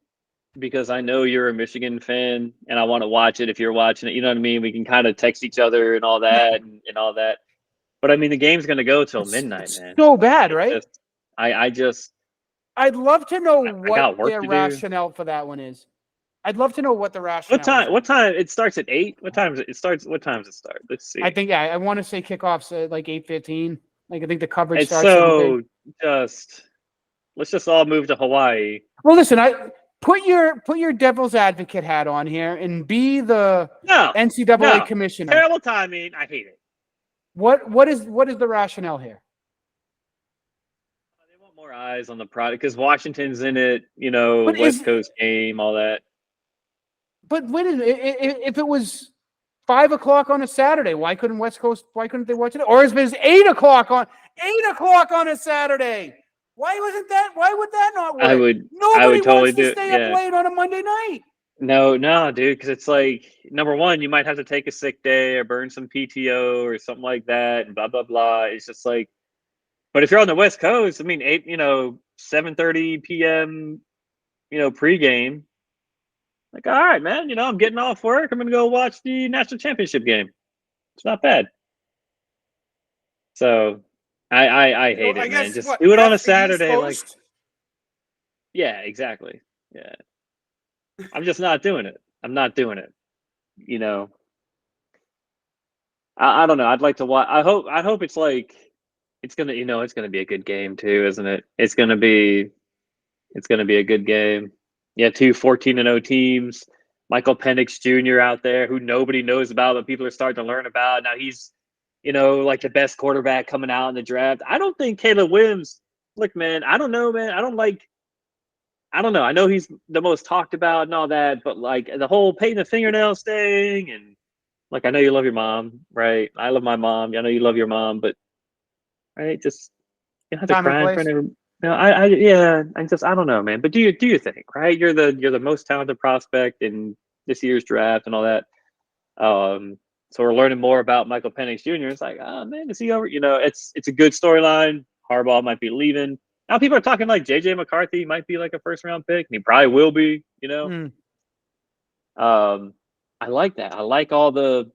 because I know you're a Michigan fan and I want to watch it if you're watching it. You know what I mean? We can kind of text each other and all that and all that. But I mean, the game's going to go till midnight, It's man. so Like, bad, it's right? just, I just, I'd love to know I got what work their to do. rationale for that one is. I'd love to know what the What rationale is time? on What it. time? It starts at 8. What time it starts? What time does it start? Let's I see. think I want to say kickoffs at like 8:15. Like I think the coverage It's starts 7:30. so just. Let's just all move to Hawaii. Well, listen, I put your devil's advocate hat on here and be the No, NCAA no, commissioner. terrible timing. I hate it. What is the rationale here? They want more eyes on the product because Washington's in it. You know, But West is Coast game, all that. but wait a minute, if it was 5 o'clock on a Saturday, why couldn't West Coast? Why couldn't they watch it? Or if it's 8 o'clock on a Saturday, why wasn't that? Why would that not I work? would, I Nobody would totally wants to do it. stay up Yeah. late on a Monday night. No, no, dude, because it's like number one, you might have to take a sick day or burn some PTO or something like that, and blah blah blah. It's just like, but if you're on the West Coast, I mean, 7:30 p.m. Pregame. Like, all right, man, I'm getting off work. I'm gonna go watch the national championship game. It's not bad. So, I So hate I it, man. guess Just what do it on a half the East Saturday, like, Coast. yeah, exactly. Yeah, I'm just not doing it. I'm not doing it. You know, I don't know. I'd like to watch. I hope it's like it's gonna be a good game too, isn't it? It's gonna be a good game. Yeah, two 14-0 teams. Michael Penix Jr. out there who nobody knows about, but people are starting to learn about. Now he's, like the best quarterback coming out in the draft. I don't think Caleb Williams. Look, man, I don't know, man. I don't know. I know he's the most talked about and all that, but like the whole painting the fingernails thing, and like I know you love your mom, right? I love my mom. I know you love your mom, but right, just you don't have to Time and cry in front place. of her. No, yeah, I don't know, man. But do you think, right? You're the most talented prospect in this year's draft and all that. So we're learning more about Michael Penix Jr. It's like, oh man, is he over? It's a good storyline. Harbaugh might be leaving. Now people are talking like JJ McCarthy might be like a first round pick, and he probably will be. Mm. I like that. I like all the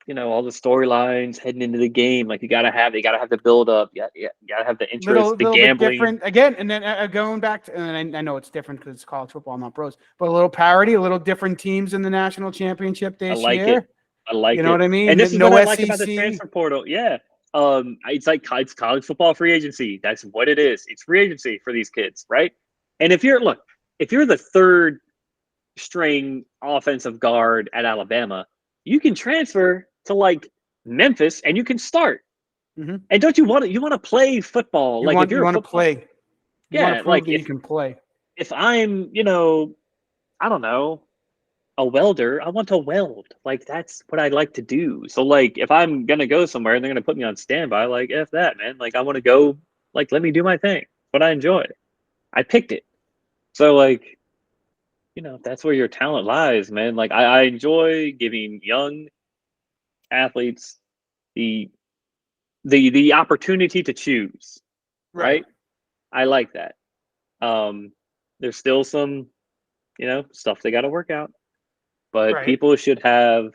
storylines heading into the game. Like you gotta have the build up. Yeah, you gotta have the interest, the Little bit gambling. different again, and then going back to, and I know it's different because it's college football, not pros, but a little parity, a little different teams in the national championship I this like it. year. I like You know it. what I And mean? this is what No I like about the SEC. transfer portal. Yeah. It's college football free agency. That's what it is. It's free agency for these kids, right? And if you're the third string offensive guard at Alabama, you can transfer to like Memphis and you can start. Mm-hmm. And don't you want to play football? Like if You you're a want to football, play. You want to yeah, prove like that you can play. if I'm, I don't know, a welder, I want to weld. Like that's what I like to do. So like if I'm gonna go somewhere and they're gonna put me on standby, like F that, man. Like I want to go, like let me do my thing. What I enjoy. I picked it. So like, if that's where your talent lies, man. Like I enjoy giving young athletes the the opportunity to choose, Right. right? I like that. Um there's still some, stuff they gotta work out. But Right. people should have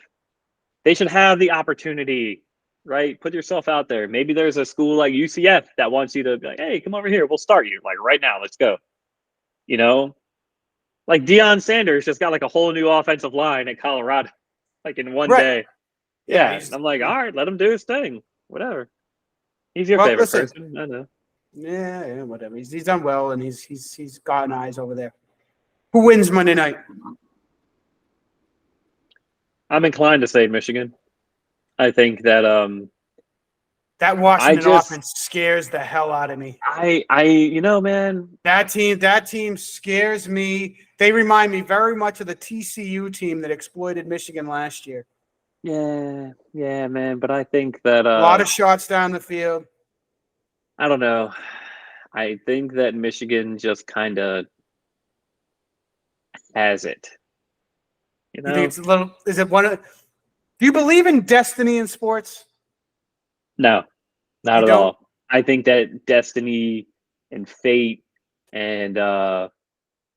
the opportunity, right? Put yourself out there. Maybe there's a school like UCF that wants you to be like, hey, come over here. We'll start you like right now. Let's go. You know, like Deion Sanders just got like a whole new offensive line at Colorado, like in one Right. day. Yeah. Yeah. And I'm like, all right, let him do his thing. Whatever. He's your Well, favorite listen. person. I know. Yeah, whatever. He's done well, and he's gotten eyes over there. Who wins Monday night? I'm inclined to say Michigan. I think that That I Washington just offense scares the hell out of me. man, That team scares me. They remind me very much of the TCU team that exploited Michigan last year. yeah, man. But I think that A lot of shots down the field. I don't know. I think that Michigan just kind of has it. You You think know? it's a little? Is it one of? Do you believe in destiny in sports? No, You not at don't. all. I think that destiny and fate and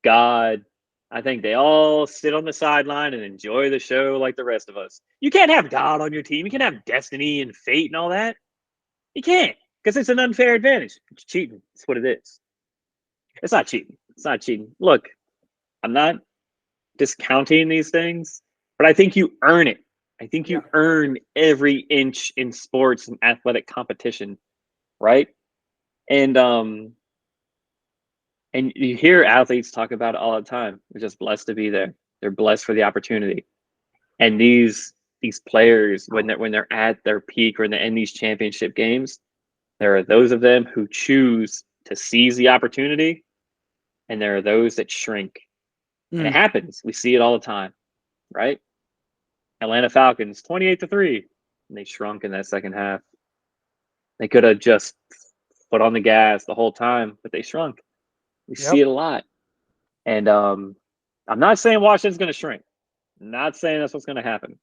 God, I think they all sit on the sideline and enjoy the show like the rest of us. You can't have God on your team. You can't have destiny and fate and all that. You can't, because it's an unfair advantage. It's cheating. It's what it is. It's not cheating. It's not cheating. Look, I'm not discounting these things, but I think you earn it. I think Yeah. you earn every inch in sports and athletic competition, right? And and you hear athletes talk about it all the time. They're just blessed to be there. They're blessed for the opportunity. And these players, when they're at their peak or in these championship games, there are those of them who choose to seize the opportunity, and there are those that shrink. And it Mm. happens. We see it all the time, right? Atlanta Falcons, 28-3. And they shrunk in that second half. They could have just put on the gas the whole time, but they shrunk. We see Yep. it a lot. And I'm not saying Washington's going to shrink. I'm not saying that's what's going to happen.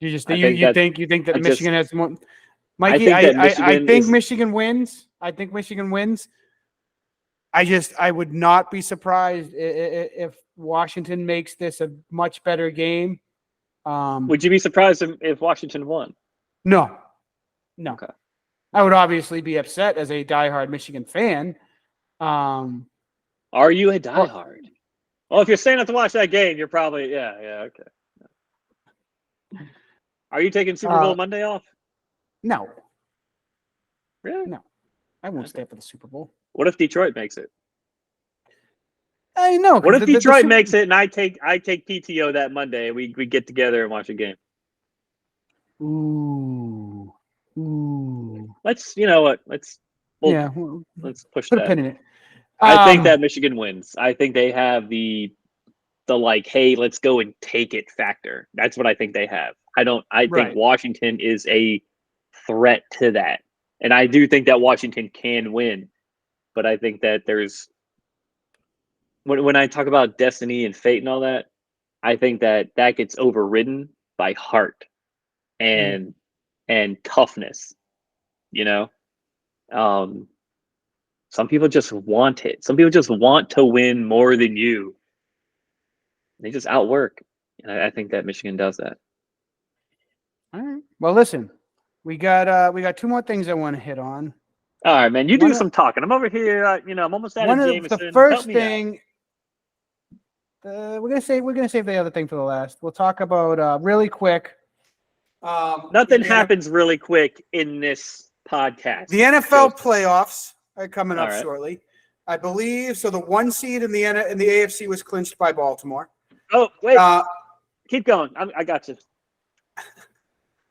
You just I you think you that think you think that I just Michigan has more. I Mikey, think that I Michigan think is Michigan wins. I think Michigan wins. I would not be surprised if Washington makes this a much better game. Would you be surprised if Washington won? No, no. Okay. I would obviously be upset as a diehard Michigan fan. Um, Are you a but diehard? Well, if you're staying up to watch that game, you're probably okay. Are you taking Super Bowl uh, Monday off? no, Really? no, I won't Okay. stay for the Super Bowl. What if Detroit makes it? I know What because if Detroit makes it and I take PTO that Monday and we get together and watch a game? Ooh. Let's you know what? We'll Yeah, well, let's push put a that. pin in it. I think that Michigan wins. I think they have the like, hey, let's go and take it factor. That's what I think they have. I think Right. Washington is a threat to that. And I do think that Washington can win. But I think that there's when I talk about destiny and fate and all that, I think that gets overridden by heart Mm. and toughness, you know? Um some people just want it. Some people just want to win more than you. They just outwork. And I think that Michigan does that. All right. Well, listen, we got two more things I want to hit on. All right, man. You do One some talking. I'm over here. I'm almost out of one of the Jameson. Help first me out. thing we're gonna save the other thing for the last. We'll talk about really quick. Nothing happens really quick in this podcast. The NFL Joseph. playoffs are coming All up right. shortly, I believe. So the one seed in the AFC was clinched by Baltimore. Oh wait, keep going. I got you.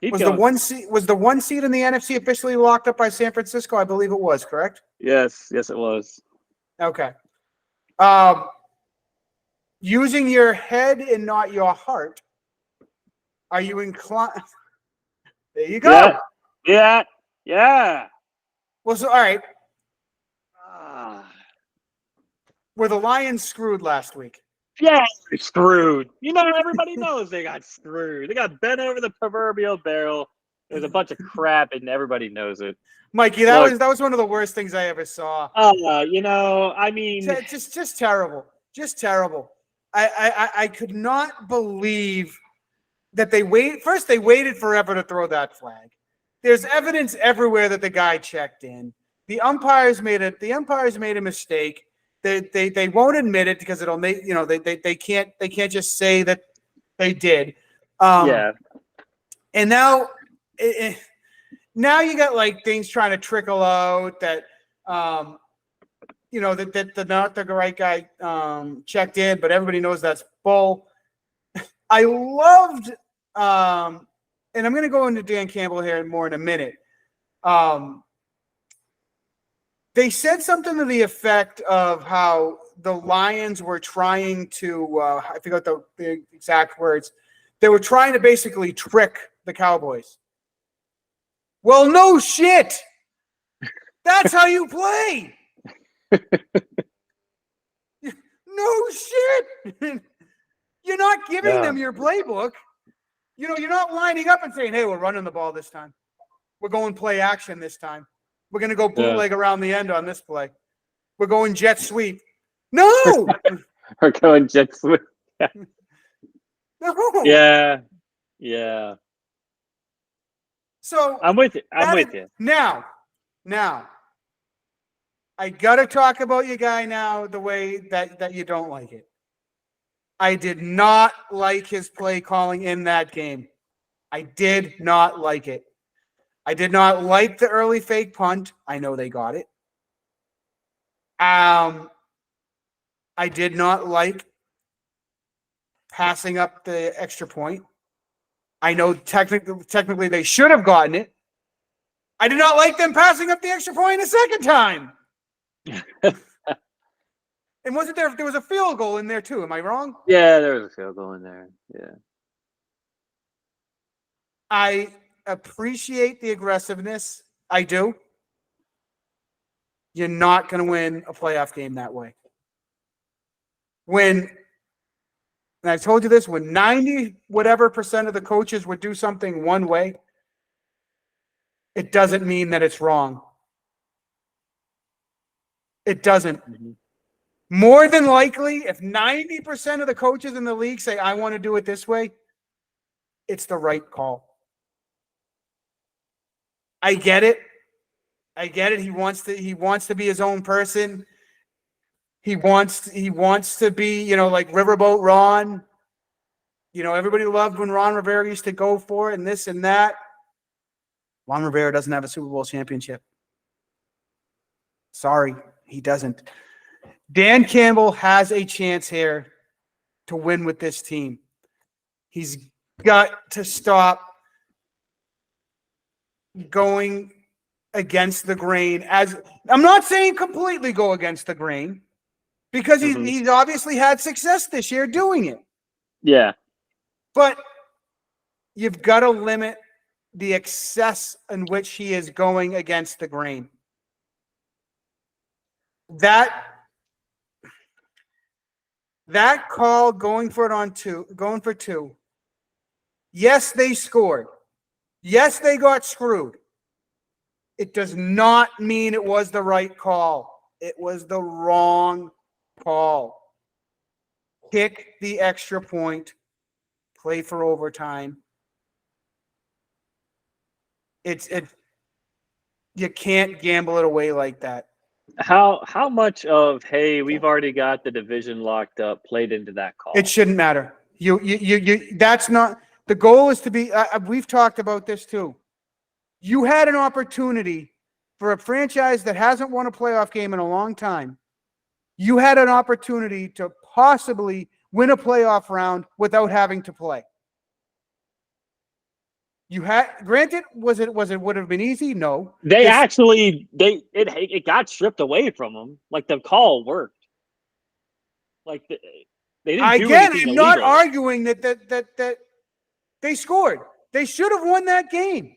Keep Was going. the one seed in the NFC officially locked up by San Francisco? I believe it was, correct? Yes, it was. Okay. Using your head and not your heart, are you inclined? There you go. Yeah. Well, so all right. Ah. Were the Lions screwed last week? Yeah, screwed. Everybody knows they got screwed. They got bent over the proverbial barrel. There's a bunch of crap, and everybody knows it. Mikey, that was one of the worst things I ever saw. I mean, just terrible, just terrible. I could not believe that they wait. First, they waited forever to throw that flag. There's evidence everywhere that the guy checked in. The umpires made a mistake. They won't admit it because it'll make they can't just say that they did. yeah. And now now you got like things trying to trickle out that that not the right guy checked in, but everybody knows that's bull. I loved and I'm going to go into Dan Campbell here more in a minute. They said something to the effect of how the Lions were trying to, I forgot the exact words. They were trying to basically trick the Cowboys. Well, no shit. That's how you play. No shit. You're not giving them your playbook. You're not lining up and saying, hey, we're running the ball this time. We're going play action this time. We're going to go bootleg around the end on this play. We're going jet sweep. No! We're going jet sweep. No. Yeah. So I'm with you. Now, I got to talk about your guy now the way that you don't like it. I did not like his play calling in that game. I did not like it. I did not like the early fake punt. I know they got it. I did not like passing up the extra point. I know technically they should have gotten it. I did not like them passing up the extra point a second time. And wasn't there was a field goal in there too? Am I wrong? Yeah, there was a field goal in there. Yeah. I appreciate the aggressiveness. I do. You're not going to win a playoff game that way. And I told you this, when 90% of the coaches would do something one way, it doesn't mean that it's wrong. It doesn't. Mm-hmm. More than likely, if 90% of the coaches in the league say, I want to do it this way, it's the right call. I get it. He wants to be his own person. He wants to be, like Riverboat Ron. Everybody loved when Ron Rivera used to go for it and this and that. Ron Rivera doesn't have a Super Bowl championship. Sorry, he doesn't. Dan Campbell has a chance here to win with this team. He's got to stop going against the grain. I'm not saying completely go against the grain, because he's obviously had success this year doing it. Yeah. But you've got to limit the excess in which he is going against the grain. That call going for two. Yes, they scored. Yes, they got screwed. It does not mean it was the right call. It was the wrong call. Kick the extra point. Play for overtime. You can't gamble it away like that. How much of, hey, we've already got the division locked up, played into that call? It shouldn't matter. That's not the goal. Is to be. We've talked about this too. You had an opportunity for a franchise that hasn't won a playoff game in a long time. You had an opportunity to possibly win a playoff round without having to play. Granted, would it have been easy? No. It got stripped away from them. Like, the call worked. Like, they didn't do anything illegal. I'm not arguing that they scored. They should have won that game,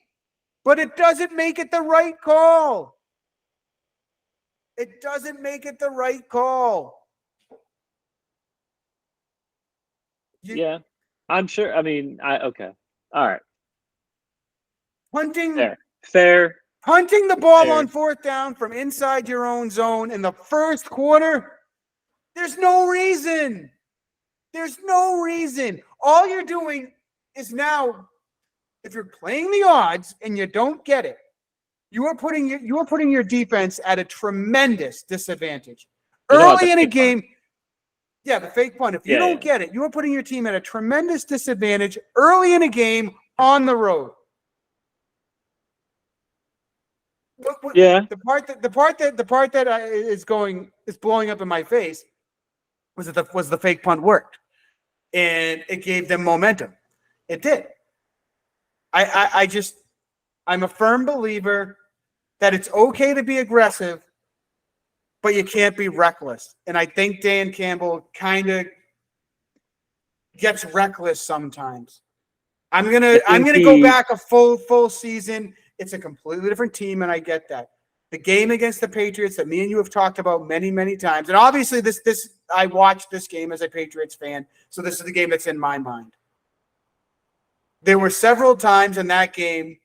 but it doesn't make it the right call. It doesn't make it the right call. Yeah, I'm sure. I mean, okay. All right. Fair. Punting the ball on fourth down from inside your own zone in the first quarter, there's no reason. There's no reason. All you're doing is now, if you're playing the odds and you don't get it, you are putting your defense at a tremendous disadvantage. Early in a game, the fake punt. If you don't get it, you are putting your team at a tremendous disadvantage early in a game on the road. Yeah. The part that is blowing up in my face was the fake punt worked, and it gave them momentum. It did. I'm a firm believer that it's okay to be aggressive, but you can't be reckless. And I think Dan Campbell kind of gets reckless sometimes. I'm gonna go back a full season. It's a completely different team, and I get that. the game against the Patriots that me and you have talked about many, many times. And obviously this I watched this game as a Patriots fan, so this is the game that's in my mind. There were several times in that game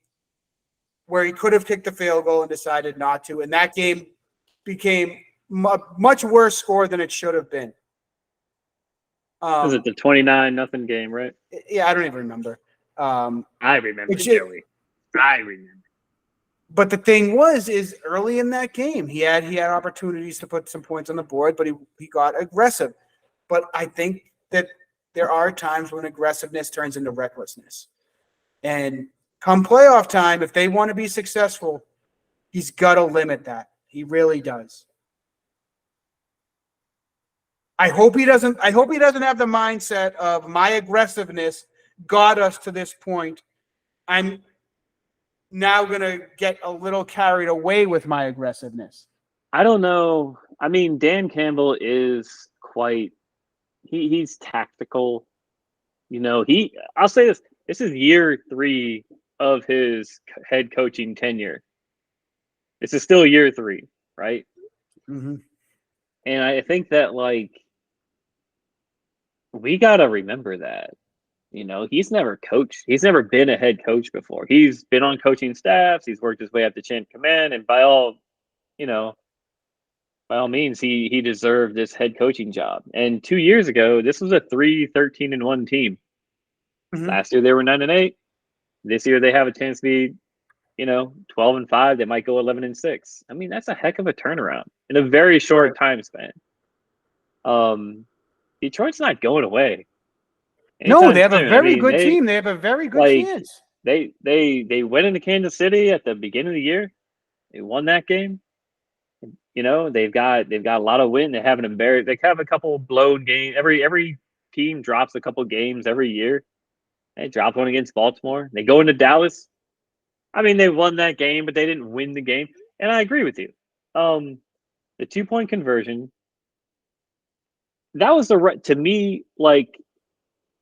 where he could have kicked the field goal and decided not to, and that game became a much worse score than it should have been. Was it the 29-0 game, right? Yeah, I don't even remember. I remember, Joey. I remember. But the thing is early in that game, he had opportunities to put some points on the board, but he got aggressive. But I think that there are times when aggressiveness turns into recklessness. And come playoff time, if they want to be successful, he's got to limit that. He really does. I hope he doesn't have the mindset of my aggressiveness got us to this point. I'm now going to get a little carried away with my aggressiveness. I don't know. I mean, Dan Campbell is quite he's tactical. You know, I'll say this is year 3 of his head coaching tenure. This is still year 3, right? Mm-hmm. And I think that, like, we got to remember that. You know, he's never coached. He's never been a head coach before. He's been on coaching staffs. He's worked his way up the chain of command. And by all means, he deserved this head coaching job. And 2 years ago, this was a 3-13-1 team. Mm-hmm. Last year, they were 9-8. This year, they have a chance to be, 12-5. They might go 11-6. I mean, that's a heck of a turnaround in a very short time span. Detroit's not going away. No, they have a very good team. They have a very good chance. They went into Kansas City at the beginning of the year. They won that game. They've got a lot of win. They have They have a couple blown games. Every team drops a couple games every year. They dropped one against Baltimore. They go into Dallas. I mean, they won that game, but they didn't win the game. And I agree with you. The 2-point conversion. That was the right to me. Like,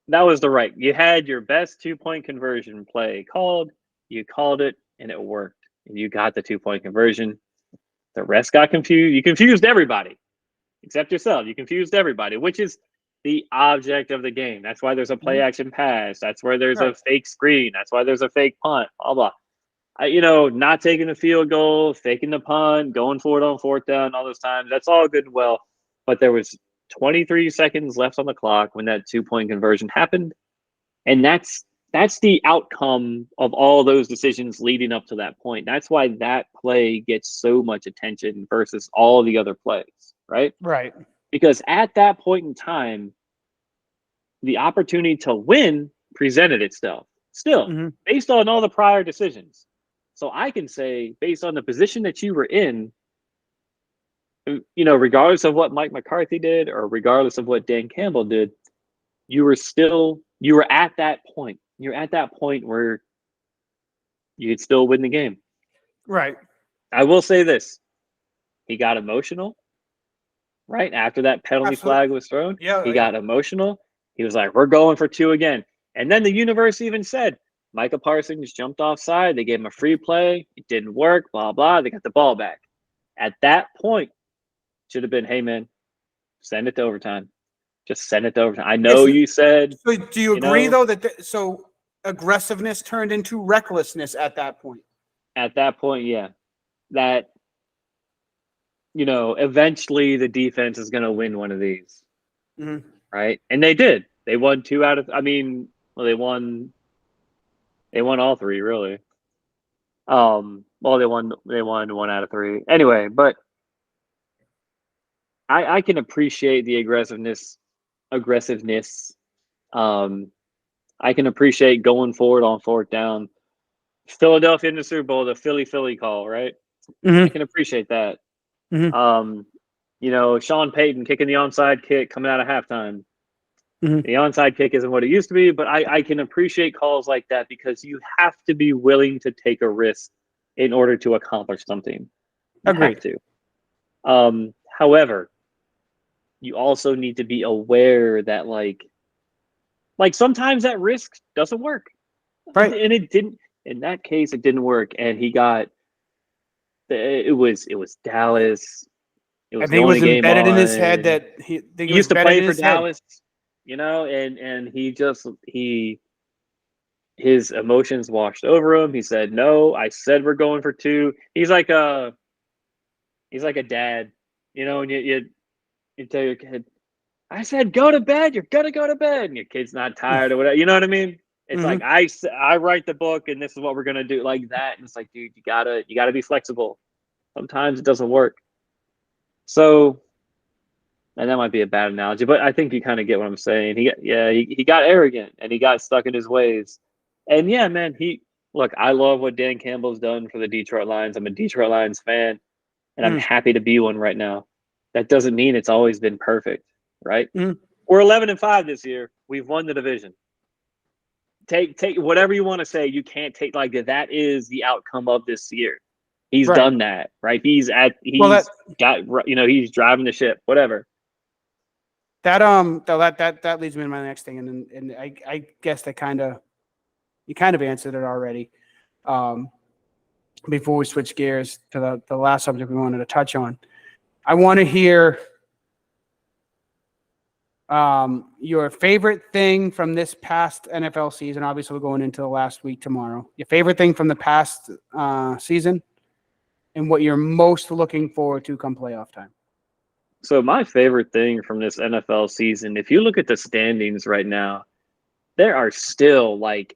that was the right. You had your best 2-point conversion play called. You called it, and it worked. And you got the 2-point conversion. The rest got confused. You confused everybody, except yourself. You confused everybody, which is the object of the game. That's why there's a play action pass. That's where there's a fake screen. That's why there's a fake punt. Blah blah. Not taking the field goal, faking the punt, going for it on 4th down, all those times. That's all good and well. But there was 23 seconds left on the clock when that 2-point conversion happened. And that's the outcome of all those decisions leading up to that point. That's why that play gets so much attention versus all the other plays, right? Right. Because at that point in time, the opportunity to win presented itself still based on all the prior decisions. So I can say, based on the position that you were in, regardless of what Mike McCarthy did or regardless of what Dan Campbell did, you were at that point. You're at that point where you could still win the game. Right. I will say this. He got emotional, right? After that penalty flag was thrown, he got emotional. He was like, we're going for 2 again. And then the universe even said, Micah Parsons jumped offside. They gave him a free play. It didn't work, blah, blah. They got the ball back. At that point, should have been, hey, man, send it to overtime. Just send it to overtime. I know you said. So do you agree, though, that so aggressiveness turned into recklessness at that point? At that point, yeah. That, eventually the defense is going to win one of these. Mm-hmm. Right? And they did. They won 2 out of, they won all 3, really. They won 1 out of 3. Anyway, but I can appreciate the aggressiveness. I can appreciate going forward on 4th down. Philadelphia in the Super Bowl, the Philly call, right? Mm-hmm. I can appreciate that. Mm-hmm. Sean Payton kicking the onside kick coming out of halftime. Mm-hmm. The onside kick isn't what it used to be, but I can appreciate calls like that because you have to be willing to take a risk in order to accomplish something. You have to. However, you also need to be aware that like sometimes that risk doesn't work. Right. And it didn't. In that case, it didn't work, and he got It was Dallas. It I was the think it only was game embedded in his head on. that he think He it was used to embedded play in for his head. Dallas, and his emotions washed over him. He said, "No, I said we're going for two." He's like a dad, and you tell your kid, "I said go to bed. You're gonna go to bed," and your kid's not tired or whatever. You know what I mean? It's like Mm-hmm. I write the book, and this is what we're gonna do, like that. And it's like, dude, you gotta be flexible. Sometimes it doesn't work. So, and that might be a bad analogy, but I think you kind of get what I'm saying. He got arrogant and he got stuck in his ways. And yeah, man, look, I love what Dan Campbell's done for the Detroit Lions. I'm a Detroit Lions fan, and I'm happy to be one right now. That doesn't mean it's always been perfect, right? Mm-hmm. We're 11-5 this year. We've won the division. Take whatever you want to say. You can't take like that is the outcome of this year. He's Right. done that, right? He's driving the ship, whatever. That leads me to my next thing, and I guess you kind of answered it already. Before we switch gears to the last subject we wanted to touch on, I want to hear your favorite thing from this past NFL season. Obviously, we're going into the last week tomorrow. Your favorite thing from the past season, and what you're most looking forward to come playoff time. So my favorite thing from this NFL season, if you look at the standings right now, there are still like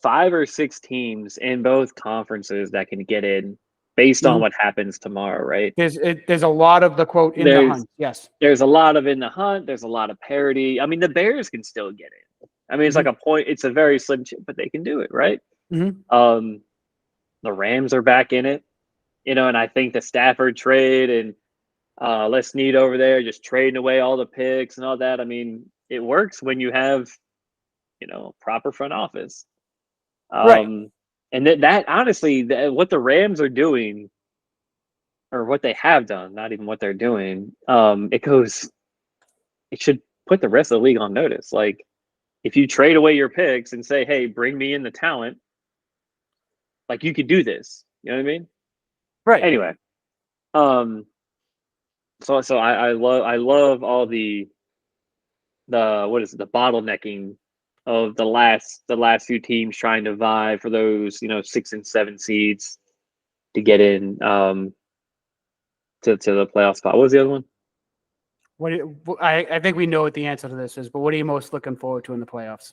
5 or 6 teams in both conferences that can get in based on Mm-hmm. what happens tomorrow, right? There's a lot of the quote in the There's hunt. Yes. there's a lot of in the hunt. There's a lot of parity. I mean, the Bears can still get in. I mean, it's like Mm-hmm. a point. It's a very slim chance, but they can do it, right? Mm-hmm. The Rams are back in it, and I think the Stafford trade and Les Snead over there just trading away all the picks and all that. I mean, it works when you have, proper front office. Right. And that honestly, what the Rams are doing, or what they have done, not even what they're doing, it should put the rest of the league on notice. Like, if you trade away your picks and say, "Hey, bring me in the talent," like you could do this. You know what I mean? Right. Anyway, um, so I love all the what is it, the bottlenecking of the last few teams trying to vie for those 6 and 7 seeds to get in to the playoff spot. What was the other one? I think we know what the answer to this is, but what are you most looking forward to in the playoffs?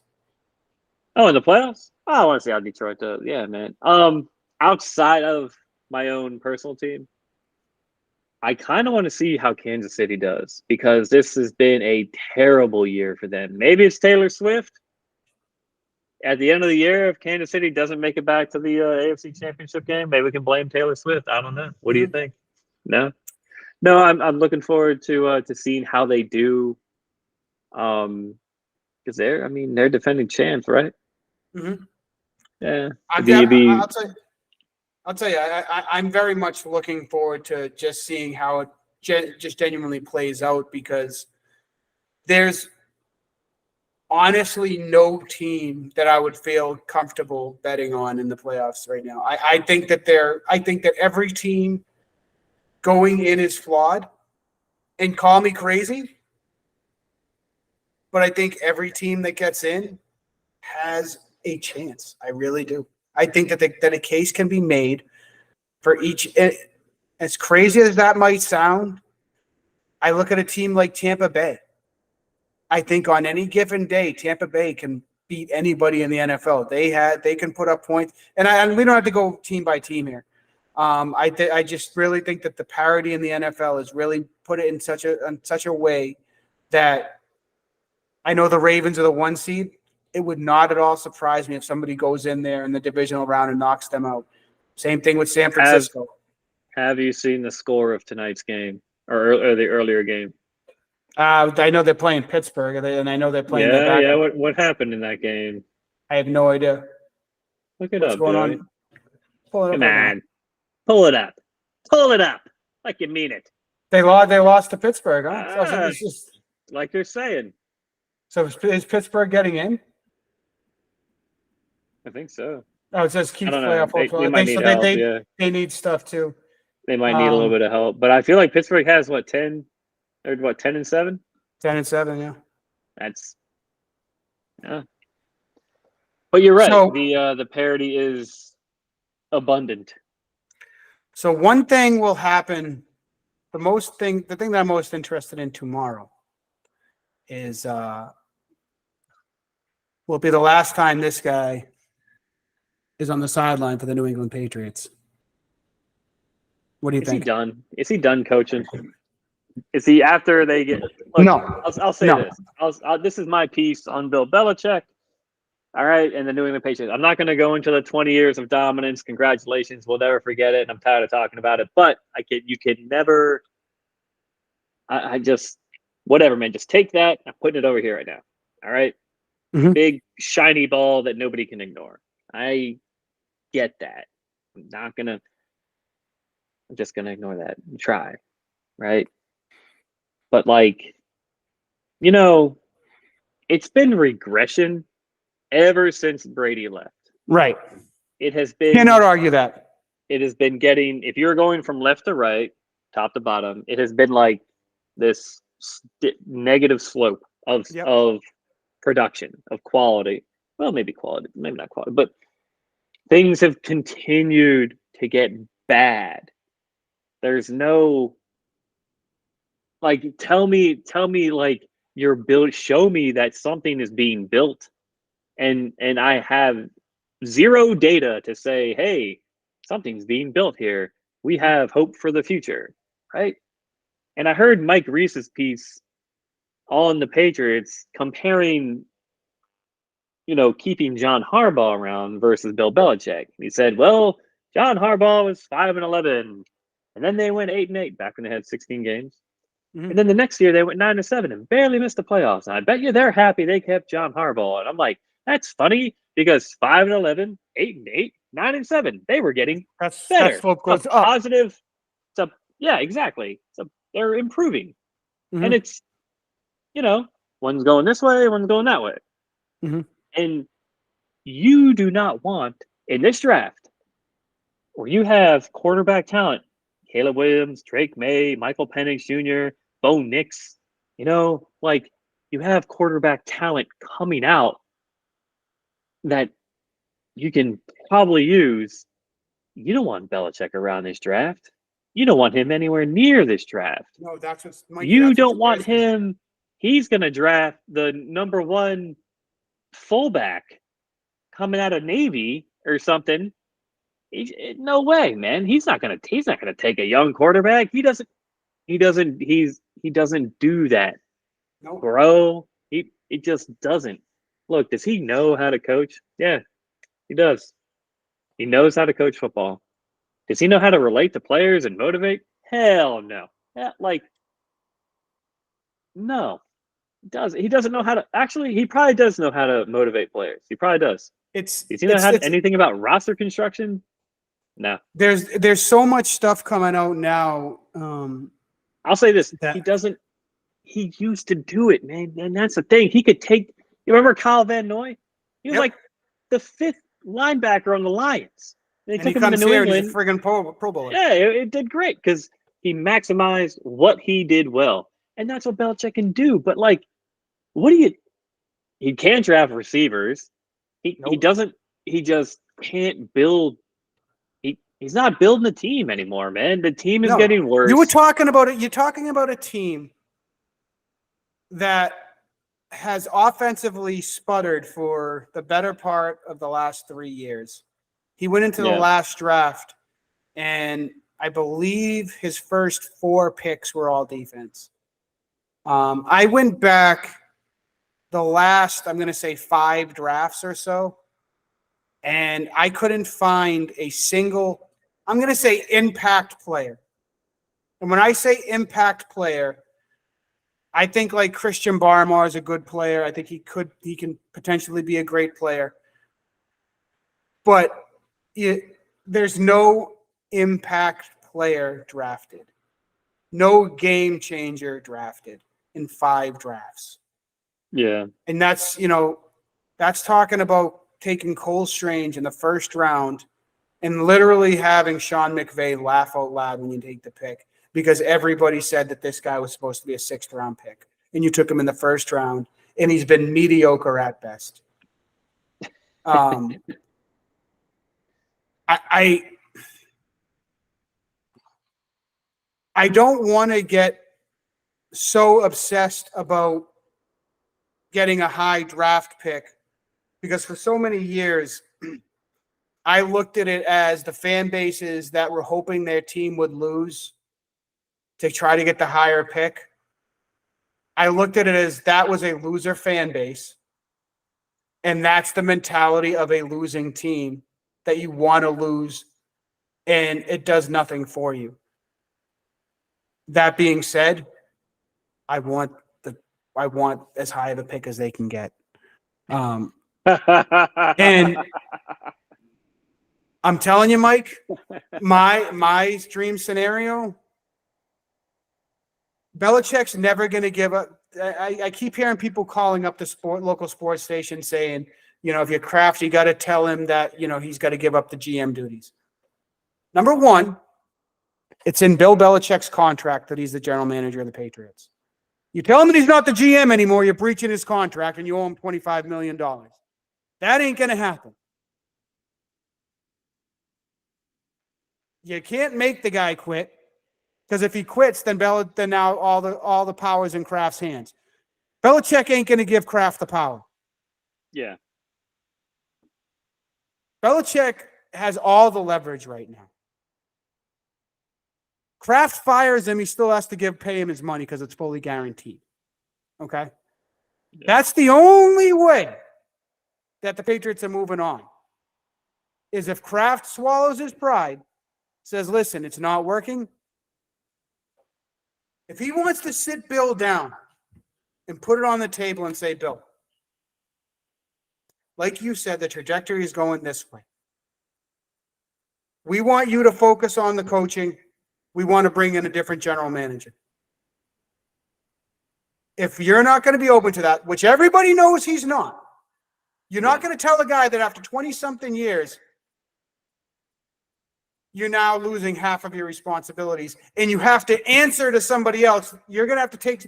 Oh, in the playoffs? Oh, I want to see how Detroit does. Yeah, man. Outside of my own personal team, I kind of want to see how Kansas City does, because this has been a terrible year for them. Maybe it's Taylor Swift. At the end of the year, if Kansas City doesn't make it back to the AFC Championship game, maybe we can blame Taylor Swift. I don't know. What do you Mm-hmm. think? No, no. I'm looking forward to seeing how they do. Because they're defending champs, right? Mm-hmm. Yeah. I'll, It'd be, it'd be I'll tell you. I'll tell you. I'm very much looking forward to just seeing how it just genuinely plays out, because there's honestly no team that I would feel comfortable betting on in the playoffs right now. I think that every team going in is flawed, and call me crazy, but I think every team that gets in has a chance. I really do. I think that a case can be made for each. As crazy as that might sound, I look at a team like Tampa Bay. I think on any given day, Tampa Bay can beat anybody in the NFL. They can put up points, and we don't have to go team by team here. I just really think that the parity in the NFL has really put it in such a way that I know the Ravens are the 1 seed. It would not at all surprise me if somebody goes in there in the divisional round and knocks them out. Same thing with San have Francisco. Have you seen the score of tonight's game, or the earlier game? I know they're playing Pittsburgh, and I know they're playing their Yeah, yeah. backup. What happened in that game? I have no idea Look it what's up, going Joey. on. Pull it up Come right now. on, pull it up, pull it up, like you mean it. They lost. They lost to Pittsburgh, huh? So Ah, it's just like you're saying. so is Pittsburgh getting in? I think so. Oh, it says I keeps don't know. playoff hopes. They might They need so help. Yeah, they need stuff too. they might need a little bit of help. But I feel like Pittsburgh has what 10 or what 10-7. 10-7, yeah. That's yeah. But you're right. So The parity is abundant. so one thing will happen. The thing that I'm most interested in tomorrow is will be the last time this guy is on the sideline for the New England Patriots. What do you Is he think? done? Is he done coaching? Is he after they get? Look, No, I'll say no. this. This is my piece on Bill Belichick. All right, and the New England Patriots. I'm not going to go into the 20 years of dominance. Congratulations, we'll never forget it. And I'm tired of talking about it. But you can never. I just whatever, man. Just take that. I'm putting it over here right now. All right, Mhm. big shiny ball that nobody can ignore. I get that. I'm just gonna ignore that and try, right? But it's been regression ever since Brady left. Right. It has Cannot been argue that. getting, if you're going from left to right, top to bottom, it has been like this negative slope of Yep. production, of quality. Well, maybe quality, maybe not quality, but things have continued to get bad. There's no tell me like you're built, show me that something is being built, and I have zero data to say, hey, something's being built here. We have hope for the future, right? And I heard Mike Reese's piece on the Patriots comparing, keeping John Harbaugh around versus Bill Belichick. He said, well, John Harbaugh was 5-11, and then they went 8-8 back when they had 16 games. Mhm. And then the next year they went 9-7 and barely missed the playoffs. And I bet you they're happy they kept John Harbaugh. And I'm like, that's funny because 5-11, 8-8, 9-7, they were getting That better. slope It's goes a up. positive. Yeah, exactly. So they're improving, and Mhm. it's one's going this way, one's going that way, Mhm. and you do not want in this draft where you have quarterback talent, Caleb Williams, Drake May, Michael Penix Jr., Bo Nix, you have quarterback talent coming out that you can probably use. You don't want Belichick around this draft. You don't want him anywhere near this draft. No, that's what Mikey. You That's what don't want scares me. him. He's going to draft the number one fullback coming out of Navy or something. No way, man. He's not gonna. He's not gonna take a young quarterback. He doesn't. He doesn't. He doesn't do that, No. bro. He just doesn't. Look, does he know how to coach? Yeah, he does. He knows how to coach football. Does he know how to relate to players and motivate? Hell no. Yeah, no. He doesn't know how to. Actually, he probably does know how to motivate players. He probably does. It's Does he know it's how it's anything about roster construction? No. there's so much stuff coming out now. I'll say this: That he doesn't. He used to do it, man, and that's the thing. He could take. You remember Kyle Van Noy? He was Yep. like the fifth linebacker on the Lions. They And he took him into comes New here and he's a England. friggin' pro bowler. Yeah, it did great because he maximized what he did well, and that's what Belichick can do. But what do you? He can't draft receivers. He Nope. doesn't. He just can't build. He's not building a team anymore, man. The team is No. getting You were worse. talking about it. You're talking about a team that has offensively sputtered for the better part of the last 3 years. He went into the Yeah, last draft, and I believe his first 4 picks were all defense. I went back the last, I'm going to say 5 drafts or so, and I couldn't find a single, I'm going to say impact player. And when I say impact player, I think like Christian Barmore is a good player. I think he can potentially be a great player. But there's no impact player drafted. No game changer drafted in 5 drafts. yeah, And that's talking about taking Cole Strange in the first round and literally having Sean McVay laugh out loud when you take the pick because everybody said that this guy was supposed to be a 6th round pick, and you took him in the first round, and he's been mediocre at best. I don't want to get so obsessed about getting a high draft pick because for so many years, I looked at it as the fan bases that were hoping their team would lose to try to get the higher pick. I looked at it as that was a loser fan base. And that's the mentality of a losing team, that you want to lose and it does nothing for you. That being said, I want as high of a pick as they can get. And I'm telling you, Mike, my dream scenario, Belichick's never going to give up. I keep hearing people calling up the local sports station saying, if you're Kraft, you got to tell him that, he's got to give up the GM duties. Number one, it's in Bill Belichick's contract that he's the general manager of the Patriots. You tell him that he's not the GM anymore, you're breaching his contract and you owe him $25 million. That ain't going to happen. You can't make the guy quit, because if he quits, then now all the power's in Kraft's hands. Belichick ain't going to give Kraft the power. Yeah. Belichick has all the leverage right now. Kraft fires him, he still has to pay him his money because it's fully guaranteed. Okay? Yeah. That's the only way that the Patriots are moving on, is if Kraft swallows his pride, says, listen, it's not working. If he wants to sit Bill down and put it on the table and say, Bill, like you said, the trajectory is going this way. We want you to focus on the coaching. We want to bring in a different general manager. If you're not going to be open to that, which everybody knows he's not, you're not going to tell a guy that after 20-something years, you're now losing half of your responsibilities and you have to answer to somebody else. You're going to have to take.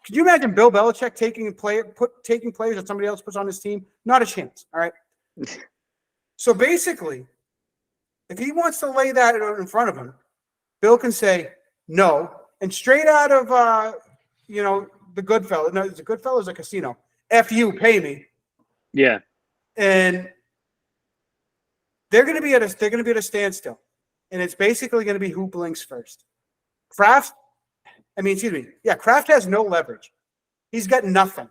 Could you imagine Bill Belichick taking players that somebody else puts on his team? Not a chance. All right. So basically, if he wants to lay that in front of him, Bill can say no. And straight out of, the Goodfellas. No, it's a Goodfellas, a casino. F you, pay me. Yeah. And they're going to be at a standstill. And it's basically going to be who blinks first. Kraft has no leverage. He's got nothing.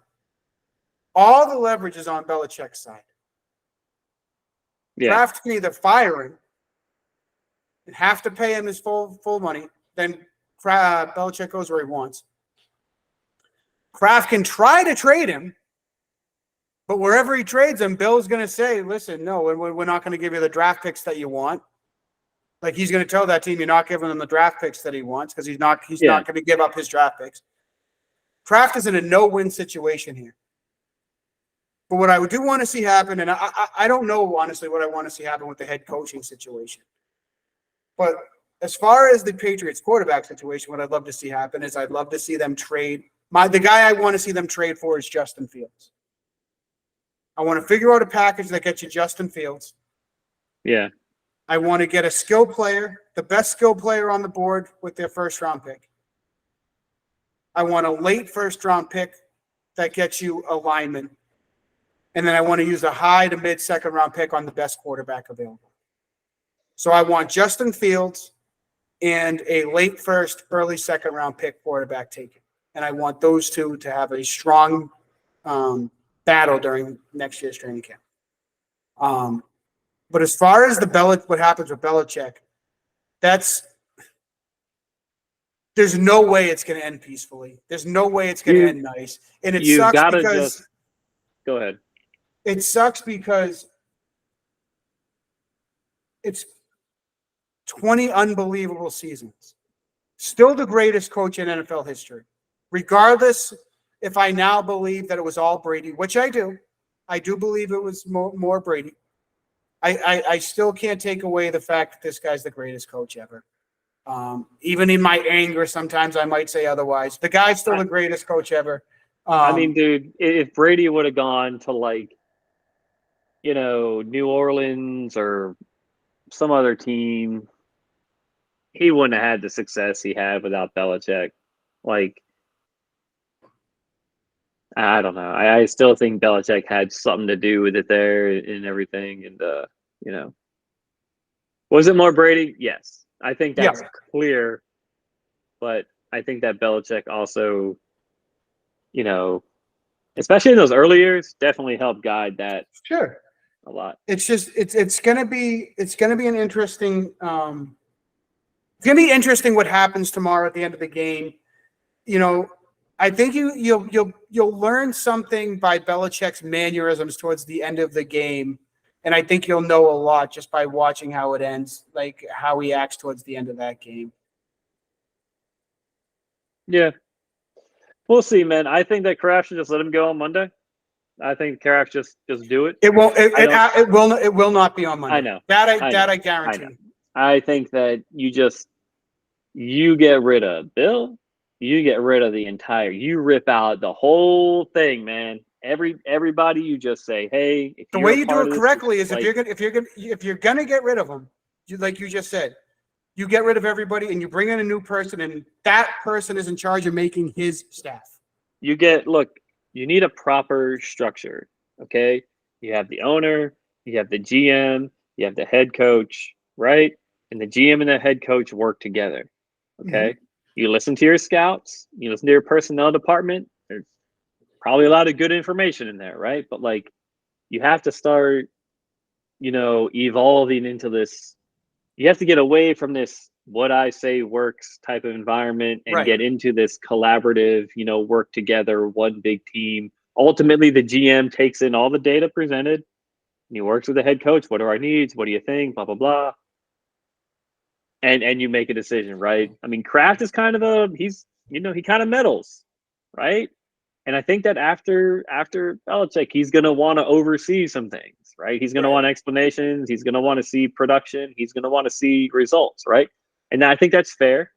All the leverage is on Belichick's side. Yeah. Kraft can either fire him and have to pay him his full money, then Belichick goes where he wants. Kraft can try to trade him, but wherever he trades him, Bill's going to say, listen, no, we're not going to give you the draft picks that you want. Like, he's going to tell that team you're not giving him the draft picks that he wants because he's not going to give up his draft picks. Kraft is in a no-win situation here. But what I do want to see happen, and I don't know, honestly, what I want to see happen with the head coaching situation. But as far as the Patriots quarterback situation, what I'd love to see happen is I'd love to see them trade. The guy I want to see them trade for is Justin Fields. I want to figure out a package that gets you Justin Fields. Yeah. I want to get a skill player, the best skill player on the board with their first-round pick. I want a late first-round pick that gets you a lineman. And then I want to use a high to mid-second-round pick on the best quarterback available. So I want Justin Fields and a late first, early second-round pick quarterback taken. And I want those two to have a strong battle during next year's training camp. But as far as what happens with Belichick, there's no way it's going to end peacefully. There's no way it's going to end nice. And it sucks because go ahead. It sucks because it's 20 unbelievable seasons. Still the greatest coach in NFL history. Regardless if I now believe that it was all Brady, which I do. I do believe it was more Brady. I still can't take away the fact that this guy's the greatest coach ever. Even in my anger, sometimes I might say otherwise. The guy's still the greatest coach ever. I mean, dude, if Brady would have gone to like, New Orleans or some other team, he wouldn't have had the success he had without Belichick. Like, I don't know. I still think Belichick had something to do with it there and everything. And was it more Brady? Yes, I think yeah, that's clear. But I think that Belichick also, you know, especially in those early years, definitely helped guide that sure. a lot. It's just it's gonna be an interesting it's gonna be interesting what happens tomorrow at the end of the game. I think you'll learn something by Belichick's mannerisms towards the end of the game, and I think you'll know a lot just by watching how it ends, like how he acts towards the end of that game. Yeah, we'll see, man. I think that Kraft should just let him go on Monday. I think Kraft just do it. It won't. It will not be on Monday. I know. I guarantee. I know. I think that you get rid of Bill, you get rid of you rip out the whole thing, man. Everybody, you just say, hey, if The you're way a you do part it of this, correctly is like, if you're gonna get rid of them, like you just said, you get rid of everybody and you bring in a new person, and that person is in charge of making his staff. you need a proper structure. Okay. You have the owner, you have the GM, you have the head coach, right? And the GM and the head coach work together. Okay. Mm-hmm. You listen to your scouts, you listen to your personnel department. There's probably a lot of good information in there, right? But like, you have to start, evolving into this. You have to get away from this what I say works type of environment and Right. get into this collaborative, work together, one big team. Ultimately, the GM takes in all the data presented and he works with the head coach. What are our needs? What do you think? Blah, blah, blah. And you make a decision, right? I mean, Kraft is kind of he kind of meddles, right? And I think that after Belichick, he's going to want to oversee some things, right? He's going to want explanations. He's going to want to see production. He's going to want to see results, right? And I think that's fair,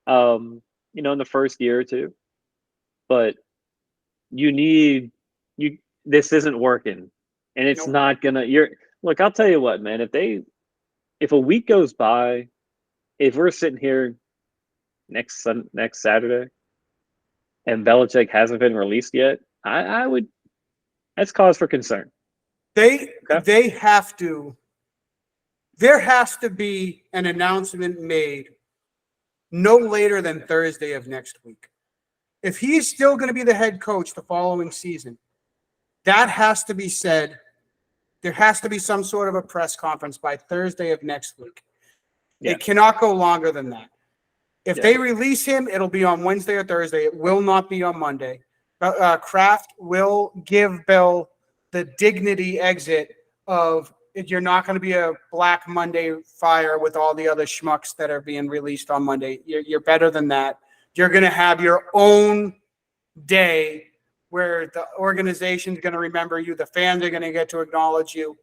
in the first year or two. But you need you. This isn't working, and it's not gonna. Look. I'll tell you what, man. If a week goes by, if we're sitting here next Saturday and Belichick hasn't been released yet, I would. That's cause for concern. They have to. There has to be an announcement made no later than Thursday of next week. If he's still going to be the head coach the following season, that has to be said. There has to be some sort of a press conference by Thursday of next week. Yeah. It cannot go longer than that. If they release him, it'll be on Wednesday or Thursday. It will not be on Monday. Kraft will give Bill the dignity exit of you're not going to be a Black Monday fire with all the other schmucks that are being released on Monday. You're better than that. You're going to have your own day where the organization's going to remember you. The fans are going to get to acknowledge you.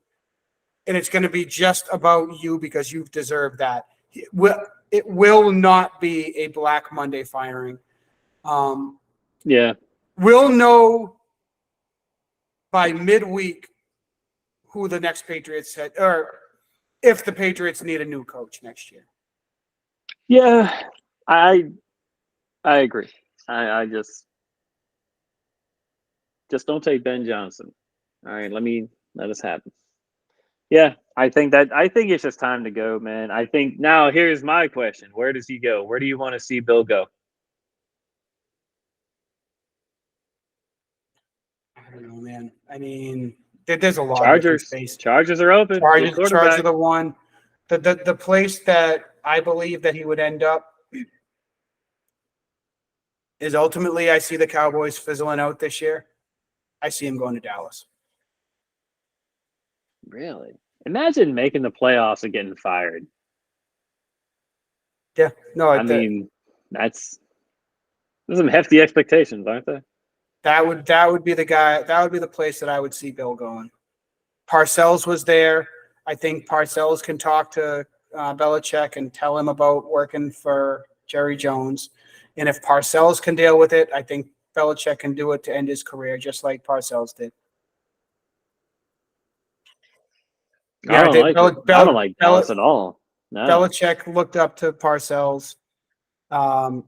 And it's going to be just about you because you've deserved that. It will not be a Black Monday firing. We'll know by midweek who the next Patriots head, or if the Patriots need a new coach next year. Yeah, I agree. I just don't take Ben Johnson. All right, let us happen. Yeah, I think it's just time to go, man. I think now here's my question. Where does he go? Where do you want to see Bill go? I don't know, man. I mean, there's a lot Chargers. of space. Chargers are open. Chargers are the one. The place that I believe that he would end up is ultimately I see the Cowboys fizzling out this year. I see him going to Dallas. Really? Imagine making the playoffs and getting fired. Yeah. No, I mean, there's some hefty expectations, aren't they? That would be the guy. That would be the place that I would see Bill going. Parcells was there. I think Parcells can talk to Belichick and tell him about working for Jerry Jones. And if Parcells can deal with it, I think Belichick can do it to end his career, just like Parcells did. I Yeah, don't like it. I don't like Dallas at all. No. Belichick looked up to Parcells, and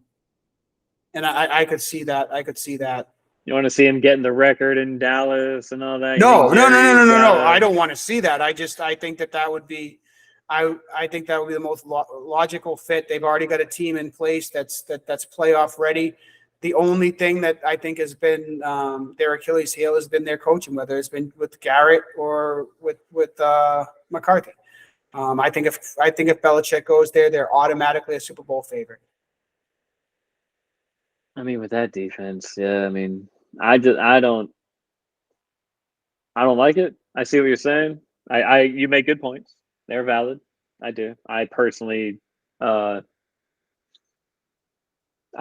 I could see that. I could see that. You want to see him getting the record in Dallas and all that? No. I don't want to see that. I think that would be, I think that would be the most logical fit. They've already got a team in place that's playoff ready. The only thing that I think has been their Achilles heel has been their coaching, whether it's been with Garrett or with McCarthy. I think if Belichick goes there, they're automatically a Super Bowl favorite. I mean, with that defense, yeah. I mean, I don't like it. I see what you're saying. You make good points. They're valid. I do. I personally, I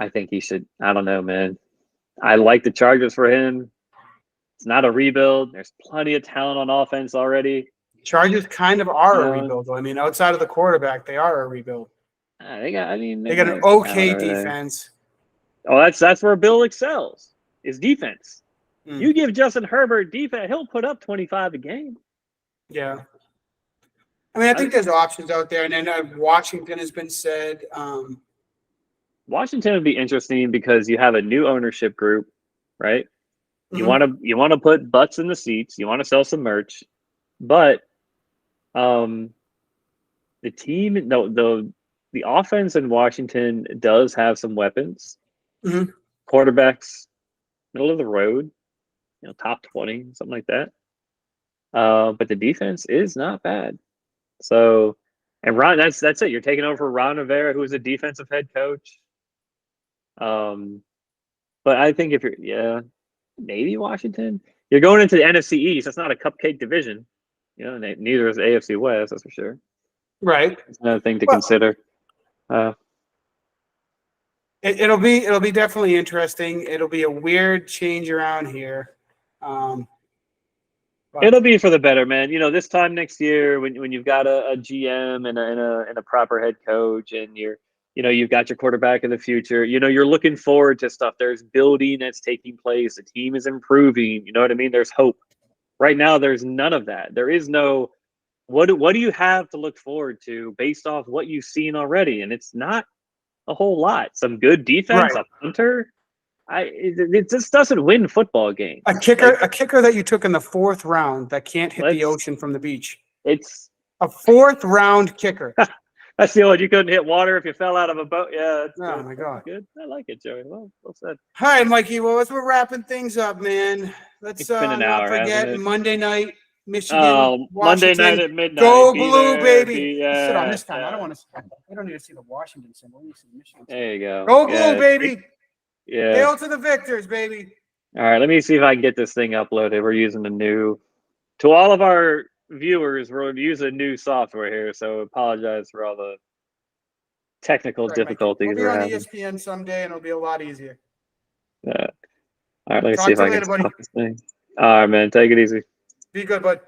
think he should. I don't know, man. I like the Chargers for him. It's not a rebuild. There's plenty of talent on offense already. Chargers kind of are a rebuild, though. I mean, outside of the quarterback, they are a rebuild. They got an okay defense. Oh, that's where Bill excels, is defense. You give Justin Herbert defense, he'll put up 25 a game. Yeah. I mean, I think there's options out there, and then Washington has been said. Washington would be interesting because you have a new ownership group, right? You want to put butts in the seats. You want to sell some merch, but the team, the offense in Washington does have some weapons. Quarterbacks, middle of the road, top 20, something like that. But the defense is not bad. So, and Ron, that's it. You're taking over Ron Rivera, who is a defensive head coach. But I think maybe Washington. You're going into the NFC East. That's not a cupcake division. Neither is the AFC West. That's for sure. Right. That's another thing to consider. It'll be definitely interesting. It'll be a weird change around here. It'll be for the better, man. This time next year, when you've got a GM and a proper head coach, and you've got your quarterback in the future. You're looking forward to stuff. There's building that's taking place. The team is improving. You know what I mean? There's hope. Right now, there's none of that. There is no. What do you have to look forward to based off what you've seen already? And it's not a whole lot. Some good defense, right. A punter. It just doesn't win football games. A kicker that you took in the 4th round that can't hit the ocean from the beach. It's a 4th round kicker. That's the old. You couldn't hit water if you fell out of a boat. Yeah. Oh my God. Good. I like it, Joey. Well said. All right, Mikey. Well, as we're wrapping things up, man, let's not forget Monday night, Michigan. Oh, Washington. Monday night at midnight. Go blue, baby. Sit on this time. I don't want to. We don't need to see the Washington symbol. We need to see the Michigan symbol. There you go. Go blue, baby. Yeah. Hail to the victors, baby. All right, let me see if I can get this thing uploaded. We're using to all of our viewers, we're using new software here, so apologize for all the technical difficulties we'll be we're on having. ESPN someday, and it'll be a lot easier. All right, let me see if I can stop this thing. All right, man, take it easy. Be good, bud.